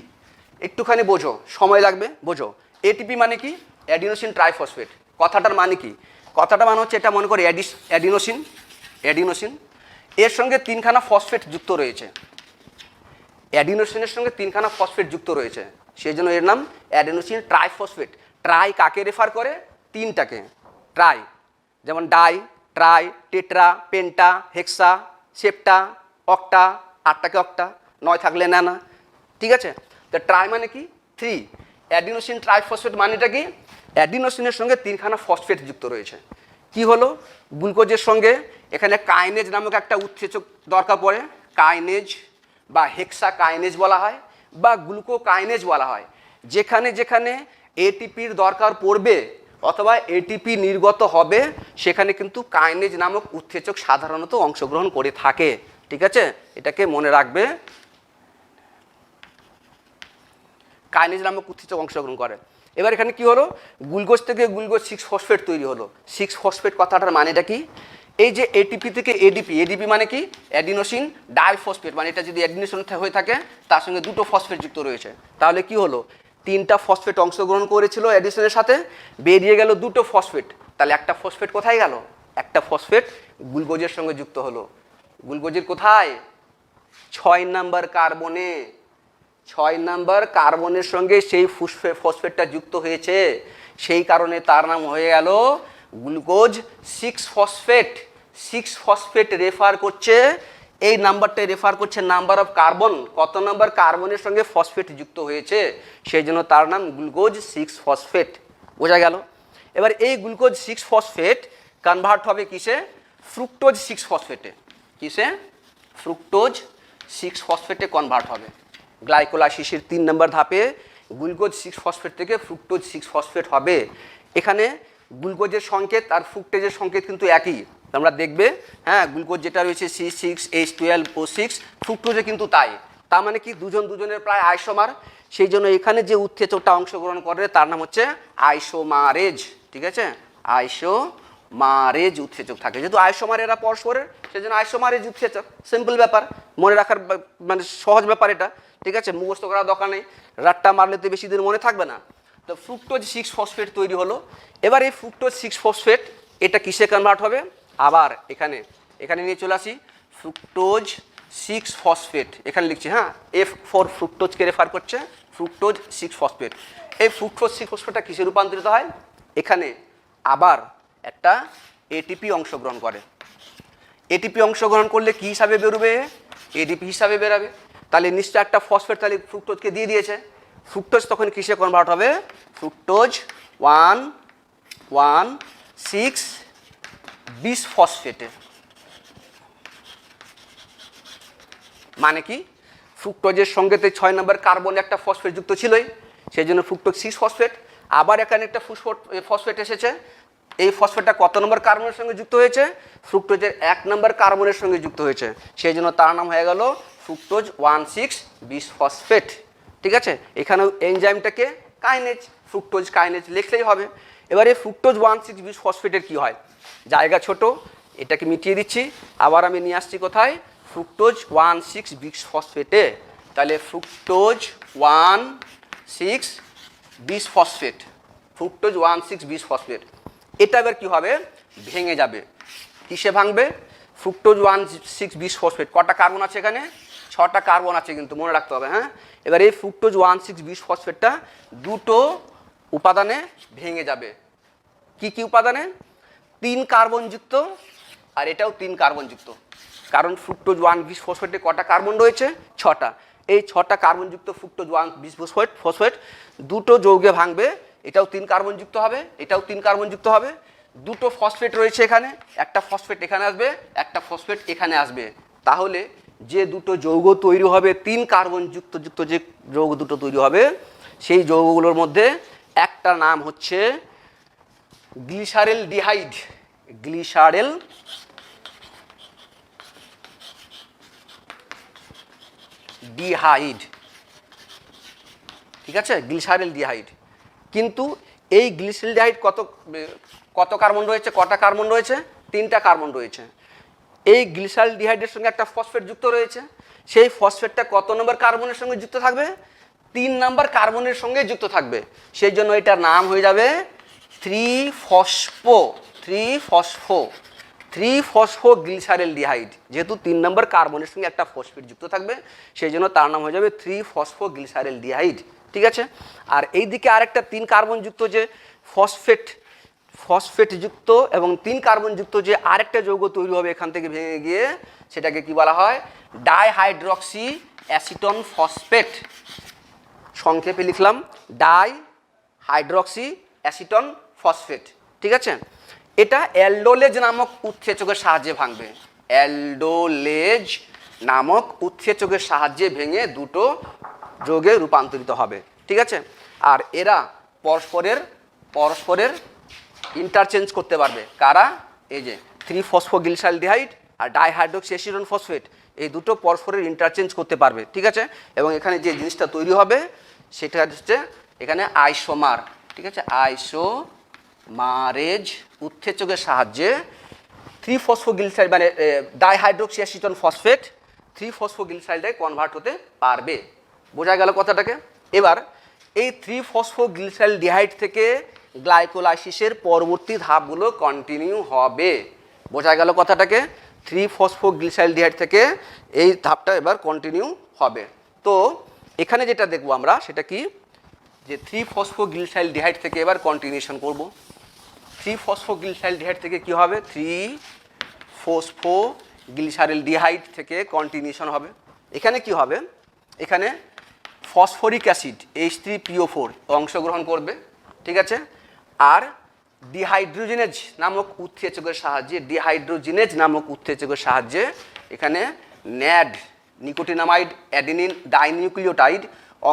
[SPEAKER 2] একটুখানি বোঝো, সময় লাগবে, বোঝো। এটিপি মানে কি? Adenosine triphosphate. কথাটার মানে কি? কথাটা মানে হচ্ছে, এটা মনে করে অ্যাডিনোসিন, এর সঙ্গে 3খানা ফসফেট যুক্ত রয়েছে। অ্যাডিনোসিনের সঙ্গে 3খানা ফসফেট যুক্ত রয়েছে, সেই জন্য এর নাম অ্যাডিনোসিন ট্রাইফসফেট। ট্রাই কাকে রেফার করে? 3টাকে। ট্রাই যেমন ডাই, ট্রাই, টেট্রা, পেন্টা, হেক্সা, সেপ্টা, অক্টা, 8টাকে অক্টা, 9 থাকলে না, ঠিক আছে। তো ট্রাই মানে কি? 3। অ্যাডিনোসিন ট্রাইফসফেট মানেটা কি? অ্যাডিনোসিনের সঙ্গে 3খানা ফসফেট যুক্ত রয়েছে। কি হলো? গ্লুকোজের সঙ্গে এখানে কাইনেজ নামক একটা উৎসেচক দরকার পড়ে। কাইনেজ বা হেক্সা কাইনেজ বলা হয়, বা গ্লুকোকাইনেজ বলা হয়। যেখানে যেখানে এটিপির দরকার পড়বে অথবা এটিপি নির্গত হবে, সেখানে কিন্তু কাইনেজ নামক উৎসেচক সাধারণত অংশগ্রহণ করে থাকে, ঠিক আছে। এটাকে মনে রাখবে, কাইনেজ নামক উৎসেচক অংশগ্রহণ করে। এবার এখানে কি হলো? গ্লুকোজ থেকে গ্লুকোজ 6 ফসফেট তৈরি হলো। 6 ফসফেট কথাটার মানেটা কি? এই যে এটিপি থেকে এডিপি মানে কি? অ্যাডিনোসিন ডাইফসফেট, মানে এটা যদি অ্যাডিনোসিন হয়ে থাকে তার সঙ্গে 2টো ফসফেট যুক্ত রয়েছে, তাহলে কি হলো? 3টা ফসফেট অংশগ্রহণ করেছিল অ্যাডিশনের সাথে, বেরিয়ে গেল 2টো ফসফেট। তাহলে একটা ফসফেট কোথায় গেল? একটা ফসফেট গ্লুকোজের সঙ্গে যুক্ত হলো। গ্লুকোজের কোথায়? 6 নাম্বার কার্বনে। 6 নাম্বার কার্বনের সঙ্গে সেই ফসফেটটা যুক্ত হয়েছে, সেই কারণে তার নাম হয়ে গেল গ্লুকোজ 6 ফসফেট। 6 ফসফেট রেফার করছে, এই নাম্বারটা রেফার করছে নাম্বার অফ কার্বন, কত নাম্বার কার্বনের সঙ্গে ফসফেট যুক্ত হয়েছে, সেই জন্য তার নাম গ্লুকোজ 6 ফসফেট। বোঝা গেল? এবার এই গ্লুকোজ 6 ফসফেট কনভার্ট হবে কিসে? ফ্রুক্টোজ 6 ফসফেটে। কিসে? ফ্রুক্টোজ 6 ফসফেটে কনভার্ট হবে। গ্লাইকোলাইসিসের 3 নম্বর ধাপে গ্লুকোজ 6 ফসফেট থেকে ফ্রুক্টোজ 6 ফসফেট হবে। এখানে গ্লুকোজের সংকেত আর ফ্রুক্টোজের সংকেত কিন্তু একই, তোমরা দেখবে। হ্যাঁ, গ্লুকোজ যেটা রয়েছে C6H12O6, ফ্রুক্টোজে কিন্তু তাই। তার মানে কি? দুজনের প্রায় আইসোমার, সেই জন্য এখানে যে উৎসেচকটা অংশগ্রহণ করে তার নাম হচ্ছে আইসোমারেজ, ঠিক আছে। আইসোমারেজ উৎসেচক থাকে, যেহেতু আইসোমার এরা পরস্পরের, সেই জন্য আইসোমারেজ উৎসেচক। সিম্পল ব্যাপার, মনে রাখার মানে সহজ ব্যাপার এটা, ঠিক আছে। মুখস্থ করার দরকার নেই, রাতটা মারলে তো বেশি দিন মনে থাকবে না। তো ফ্রুক্টোজ 6 ফসফেট তৈরি হলো। এবার এই ফ্রুক্টোজ 6 ফসফেট এটা কিসে কনভার্ট হবে? আবার এখানে নিয়ে চলে আসি, ফ্রুক্টোজ 6 ফসফেট এখানে লিখছি, হ্যাঁ, F4 ফ্রুক্টোজকে রেফার করছে, ফ্রুক্টোজ 6 ফসফেট। এই ফ্রুক্টোজ 6 ফসফেটটা কিসে রূপান্তরিত হয়? এখানে আবার একটা এটিপি অংশগ্রহণ করে। এটিপি অংশগ্রহণ করলে কি হিসাবে বেরোবে? এডিপি হিসাবে বেরাবে। তাহলে নিশ্চয় একটা ফসফেট তাহলে ফ্রুক্টোজকে দিয়ে দিয়েছে। ফ্রুক্টোজ তখন কিসে কনভার্ট হবে? ফ্রুক্টোজ 1,1,6 বিস ফসফেটে। মানে কি? ফ্রুক্টোজের সঙ্গে তো 6 নম্বর কার্বনে একটা ফসফেট যুক্ত ছিলই, সেই জন্য ফ্রুক্টোজ 6 ফসফেট। আবার এখানে একটা ফসফেট এসেছে, এই ফসফেটটা কত নম্বর কার্বনের সঙ্গে যুক্ত হয়েছে? ফ্রুক্টোজের 1 নম্বর কার্বনের সঙ্গে যুক্ত হয়েছে, সেই জন্য তার নাম হয়ে গেল ফ্রুক্টোজ 1,6 বিস ফসফেট, ঠিক আছে। এখানেও এনজাইমটাকে কাইনেজ, ফ্রুক্টোজ কাইনেজ লিখলেই হবে। এবারে ফ্রুক্টোজ 1,6 বিশ ফসফেটের কী হয়, জায়গা ছোট, এটাকে মিটিয়ে দিচ্ছি, আবার আমি নিয়ে আসছি কোথায়, ফ্রুক্টোজ 1,6 বিশ ফসফেটে। তাহলে ফ্রুক্টোজ 1,6 বিশ ফসফেট, ফ্রুক্টোজ 1,6 বিশ ফসফেট, এটা এবার কী হবে, ভেঙে যাবে। কিসে ভাঙবে, ফ্রুক্টোজ 1,6 বিশ ফসফেট, কটা কার্বন আছে এখানে, 6টা কার্বন আছে কিন্তু মনে রাখতে হবে। হ্যাঁ, এবার এই ফ্রুক্টোজ 1,6 বিশ ফসফেটটা দুটো উপাদানে ভেঙে যাবে। কি কি উপাদানে, 3 কার্বনযুক্ত আর এটাও 3 কার্বনযুক্ত, কারণ ফ্রুক্টোজ 1 বিশ ফসফেটে কটা কার্বন রয়েছে, 6টা। এই 6টা কার্বনযুক্ত ফ্রুক্টোজ 1 বিশ ফসফেট দুটো যৌগে ভাঙবে, এটাও 3 কার্বনযুক্ত হবে, এটাও 3 কার্বনযুক্ত হবে। দুটো ফসফেট রয়েছে এখানে, একটা ফসফেট এখানে আসবে, একটা ফসফেট এখানে আসবে। তাহলে যে দুটো যৌগ তৈরি হবে, 3 কার্বনযুক্ত যে যৌগ দুটো তৈরি হবে, সেই যৌগগুলোর মধ্যে একটা নাম হচ্ছে গ্লিসারেল ডিহাইড, গ্লিসারেল ডিহাইড, ঠিক আছে, গ্লিসারেল ডিহাইড। কিন্তু এই গ্লিসারেল ডিহাইড কত কার্বন রয়েছে, কটা কার্বন রয়েছে, 3টা কার্বন রয়েছে। এই গ্লিসারেল ডিহাইডের সঙ্গে একটা ফসফেট যুক্ত রয়েছে, সেই ফসফেটটা কত নম্বর কার্বনের সঙ্গে যুক্ত থাকবে, 3 নম্বর কার্বনের সঙ্গে যুক্ত থাকবে। সেই জন্য এটার নাম হয়ে যাবে 3-ফসফো গ্লিসারেল ডিহাইড। যেহেতু 3 নম্বর কার্বনের সঙ্গে একটা ফসফেট যুক্ত থাকবে, সেই জন্য তার নাম হয়ে যাবে 3-ফসফো গ্লিসারেল ডিহাইড, ঠিক আছে। আর এই দিকে আরেকটা 3 কার্বনযুক্ত যে ফসফেটযুক্ত এবং 3 কার্বনযুক্ত যে আরেকটা যৌগ তৈরি হবে এখান থেকে ভেঙে গিয়ে, সেটাকে কি বলা হয়, ডাইহাইড্রক্সি অ্যাসিটন ফসফেট। সংক্ষেপে লিখলাম ডাইহাইড্রক্সি অ্যাসিটন ফসফেট, ঠিক আছে। এটা অ্যালডোলেজ নামক উৎসেচকের সাহায্যে ভাঙবে, অ্যালডোলেজ নামক উৎসেচকের সাহায্যে ভেঙে দুটো যৌগে রূপান্তরিত হবে, ঠিক আছে। আর এরা পরস্পরের ইন্টারচেঞ্জ করতে পারবে, কারা, এই যে 3-ফসফোগ্লিসালডিহাইড আর ডাইহাইড্রক্সি অ্যাসিটন ফসফেট, এই দুটো পরস্পরের ইন্টারচেঞ্জ করতে পারবে, ঠিক আছে। এবং এখানে যে জিনিসটা তৈরি হবে সেটা হচ্ছে এখানে আইসোমার, ঠিক আছে, আইসোমারেজ উৎসেচকের সাহায্যে 3-ফসফোগ্লিসাইড মানে ডাইহাইড্রক্সি অ্যাসিটন ফসফেট 3-ফসফোগ্লিসাইডে কনভার্ট হতে পারবে। বোঝা গেল কথাটাকে। এবার এই 3-ফসফোগ্লিসালডিহাইড থেকে গ্লাইকোলাইসিসের পরবর্তী ধাপগুলো কন্টিনিউ হবে। বোঝা গেল কথাটাকে। 3-ফসফোগ্লিসালডিহাইড থেকে এই ধাপটা এবার কন্টিনিউ হবে। তো এখানে যেটা দেখব আমরা সেটা কি, যে 3-ফসফোগ্লিসালডিহাইড থেকে এবার কন্টিনিউশন করব। 3-ফসফোগ্লিসালডিহাইড থেকে কি হবে, 3-ফসফোগ্লিসালডিহাইড থেকে কন্টিনিউশন হবে। এখানে কি হবে, এখানে ফসফরিক অ্যাসিড H3PO4 অংশগ্রহণ করবে, ঠিক আছে। আর ডিহাইড্রোজেনেজ নামক উৎসেচকের সাহায্যে এখানে ন্যাড নিকোটিনামাইড অ্যাডেনিন ডাইনিউক্লিওটাইড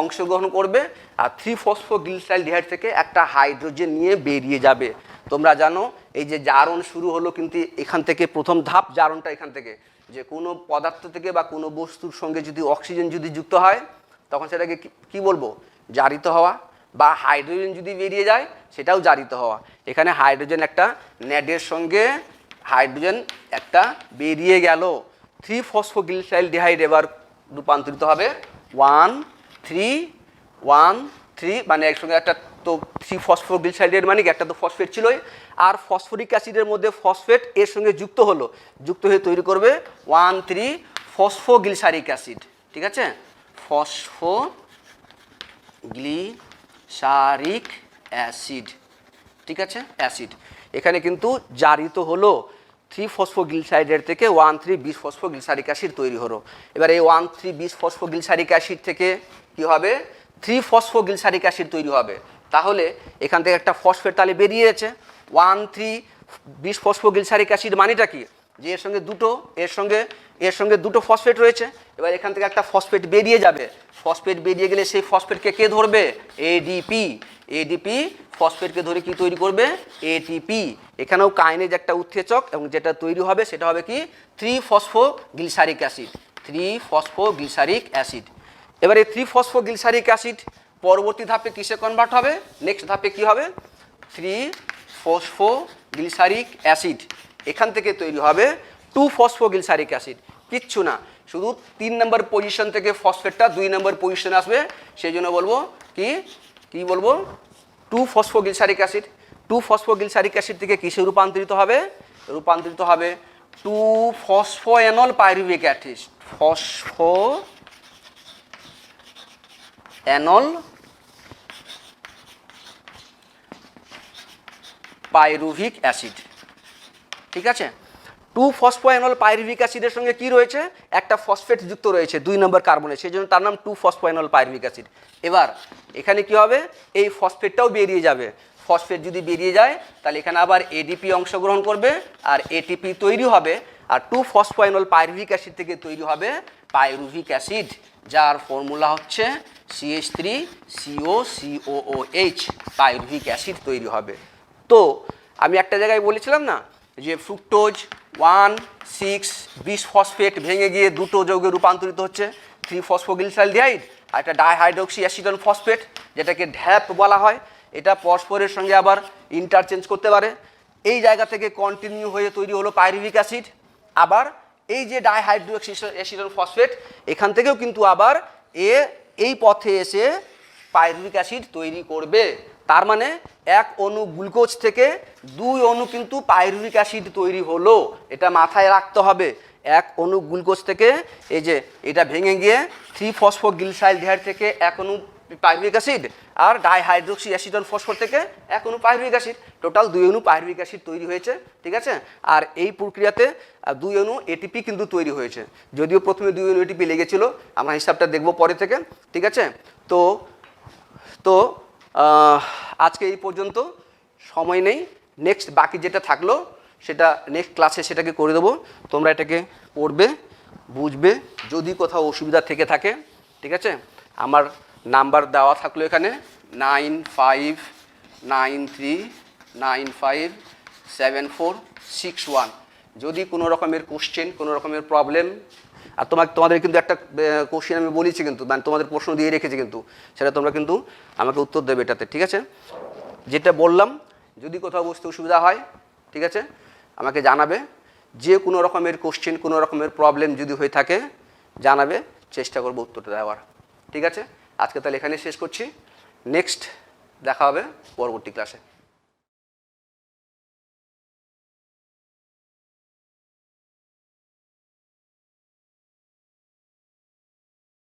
[SPEAKER 2] অংশগ্রহণ করবে। আর 3-ফসফোগ্লিসালডিহাইড থেকে একটা হাইড্রোজেন নিয়ে বেরিয়ে যাবে। তোমরা জানো এই যে জারণ শুরু হলো কিন্তু এখান থেকে, প্রথম ধাপ জারণটা এখান থেকে, যে কোনো পদার্থ থেকে বা কোনো বস্তুর সঙ্গে যদি অক্সিজেন যদি যুক্ত হয় তখন সেটাকে কি বলবো, জারিত হওয়া। বা হাইড্রোজেন যদি বেরিয়ে যায় সেটাও জারিত হওয়া। এখানে হাইড্রোজেন একটা ন্যাডের সঙ্গে হাইড্রোজেন একটা বেরিয়ে গেল। 3-ফসফোগ্লিসালডিহাইড এবার রূপান্তরিত হবে 1,3 মানে একসঙ্গে একটা, তো 3-ফসফোগ্লিসালডিহাইড মানে কি, একটা তো ফসফেট ছিলই, আর ফসফরিক অ্যাসিডের মধ্যে ফসফেট এর সঙ্গে যুক্ত হলো, যুক্ত হয়ে তৈরি করবে 1,3-ফসফোগ্লিসারিক অ্যাসিড, ঠিক আছে, ফসফোগ্লিসারিক অ্যাসিড, ঠিক আছে, অ্যাসিড। এখানে কিন্তু জারিত হলো 3-ফসফোগ্লিসাইডের থেকে 1,3-বিশ-ফসফোগ্লিসারিক অ্যাসিড তৈরি হলো। এবার এই 1,3-বিশ-ফসফোগ্লিসারিক অ্যাসিড থেকে কি হবে, 3-ফসফোগ্লিসারিক অ্যাসিড তৈরি হবে। তাহলে এখান থেকে একটা ফসফেট তাহলে বেরিয়েছে। 1,3-বিশ-ফসফোগ্লিসারিক অ্যাসিড মানেটা কি, যে এর সঙ্গে দুটো ফসফেট রয়েছে। এবার এখান থেকে একটা ফসফেট বেরিয়ে যাবে। ফসফেট বেরিয়ে গেলে সেই ফসফেটকে কে ধরবে, এডিপি ফসফেটকে ধরে কি তৈরি করবে, এটিপি। এখানেও কাইনেজ একটা উৎসেচক এবং যেটা তৈরি হবে সেটা হবে কি, 3-ফসফোগ্লিসারিক অ্যাসিড, 3-ফসফোগ্লিসারিক অ্যাসিড। এবার এই 3-ফসফোগ্লিসারিক অ্যাসিড পরবর্তী ধাপে কিসে কনভার্ট হবে, নেক্সট ধাপে কি হবে, 3-ফসফোগ্লিসারিক অ্যাসিড, এখান থেকে তৈরি হবে 2-ফসফোগ্লিসারিক অ্যাসিড। কিচ্ছু না, শুধু 3 নম্বর পজিশন থেকে ফসফেটটা 2 নম্বর পজিশনে আসবে, সেই জন্য বলবো কি বলবো, 2-ফসফোগ্লিসারিক অ্যাসিড। 2-ফসফোগ্লিসারিক অ্যাসিড থেকে কিসে রূপান্তরিত হবে, 2-ফসফোএনল পাইরুভিক অ্যাসিড, ফসফোএনল পাইরুভিক অ্যাসিড। ঠিক আছে, 2-ফসফোএনল পাইরুভিক অ্যাসিডের সঙ্গে কি রয়েছে, একটা ফসফেট যুক্ত রয়েছে 2 নম্বর কার্বনে, সেই জন্য তার নাম 2-ফসফোএনল পাইরুভিক অ্যাসিড। এবার এখানে কি হবে, এই ফসফেটটাও বেরিয়ে যাবে। ফসফেট যদি বেরিয়ে যায় তাহলে এখানে আবার এডিপি অংশগ্রহণ করবে আর এটিপি তৈরি হবে, আর 2-ফসফোএনল পাইরুভিক অ্যাসিড থেকে তৈরি হবে পাইরুভিক অ্যাসিড, যার ফর্মুলা হচ্ছে CH3COCOOH, পাইরুভিক অ্যাসিড তৈরি হবে। তো আমি একটা জায়গায় বলেছিলাম না যে ফ্রুক্টোজ 1,6-বিস-ফসফেট ভেঙে গিয়ে দুটো যৌগে রূপান্তরিত হচ্ছে, 3-ফসফোগ্লিসালডিহাইড আর একটা ডাইহাইড্রোক্সি অ্যাসিটন ফসফেট, যেটাকে ঢ্যাপ বলা হয়। এটা পরস্পরের সঙ্গে আবার ইন্টারচেঞ্জ করতে পারে। এই জায়গা থেকে কন্টিনিউ হয়ে তৈরি হলো পাইরুভিক অ্যাসিড। আবার এই যে ডাইহাইড্রোক্সি অ্যাসিটন ফসফেট, এখান থেকেও কিন্তু আবার এই পথে এসে পাইরুভিক অ্যাসিড তৈরি করবে। তার মানে 1 অণু গ্লুকোজ থেকে 2 অণু কিন্তু পাইরুভিক অ্যাসিড তৈরি হলো, এটা মাথায় রাখতে হবে। 1 অণু গ্লুকোজ থেকে এই যে এটা ভেঙে গিয়ে 3-ফসফোগ্লিসালডিহাইড থেকে 1 অণু পাইরুভিক অ্যাসিড, আর ডাইহাইড্রোক্সি অ্যাসিটন ফসফেট থেকে 1 অণু পাইরুভিক অ্যাসিড, টোটাল 2 অণু পাইরুভিক অ্যাসিড তৈরি হয়েছে। ঠিক আছে, আর এই প্রক্রিয়াতে 2 অণু এটিপি কিন্তু তৈরি হয়েছে, যদিও প্রথমে 2 অণু এটিপি লেগেছিল, আমরা হিসাবটা দেখব পরে থেকে। ঠিক আছে, তো আজকে এই পর্যন্ত, সময় নেই, নেক্সট বাকি যেটা থাকলো সেটা নেক্সট ক্লাসে সেটাকে করে দেবো। তোমরা এটাকে পড়বে, বুঝবে, যদি কোথাও অসুবিধা থেকে থাকে, ঠিক আছে, আমার নাম্বার দেওয়া থাকলো এখানে 9593957461। যদি কোনো রকমের কোশ্চেন, কোনো রকমের প্রবলেম, আর তোমাদের কিন্তু একটা কোশ্চেন আমি বলেছি কিন্তু, মানে তোমাদের প্রশ্ন দিয়ে রেখেছি কিন্তু, সেটা তোমরা কিন্তু আমাকে উত্তর দেবে এটাতে। ঠিক আছে, যেটা বললাম, যদি কোথাও বুঝতে অসুবিধা হয়, ঠিক আছে, আমাকে জানাবে। যে কোনো রকমের কোশ্চেন, কোনো রকমের প্রবলেম যদি হয়ে থাকে জানাবে, চেষ্টা করবো উত্তরটা দেওয়ার। ঠিক আছে, আজকে তাহলে এখানে শেষ করছি, নেক্সট দেখা হবে পরবর্তী ক্লাসে।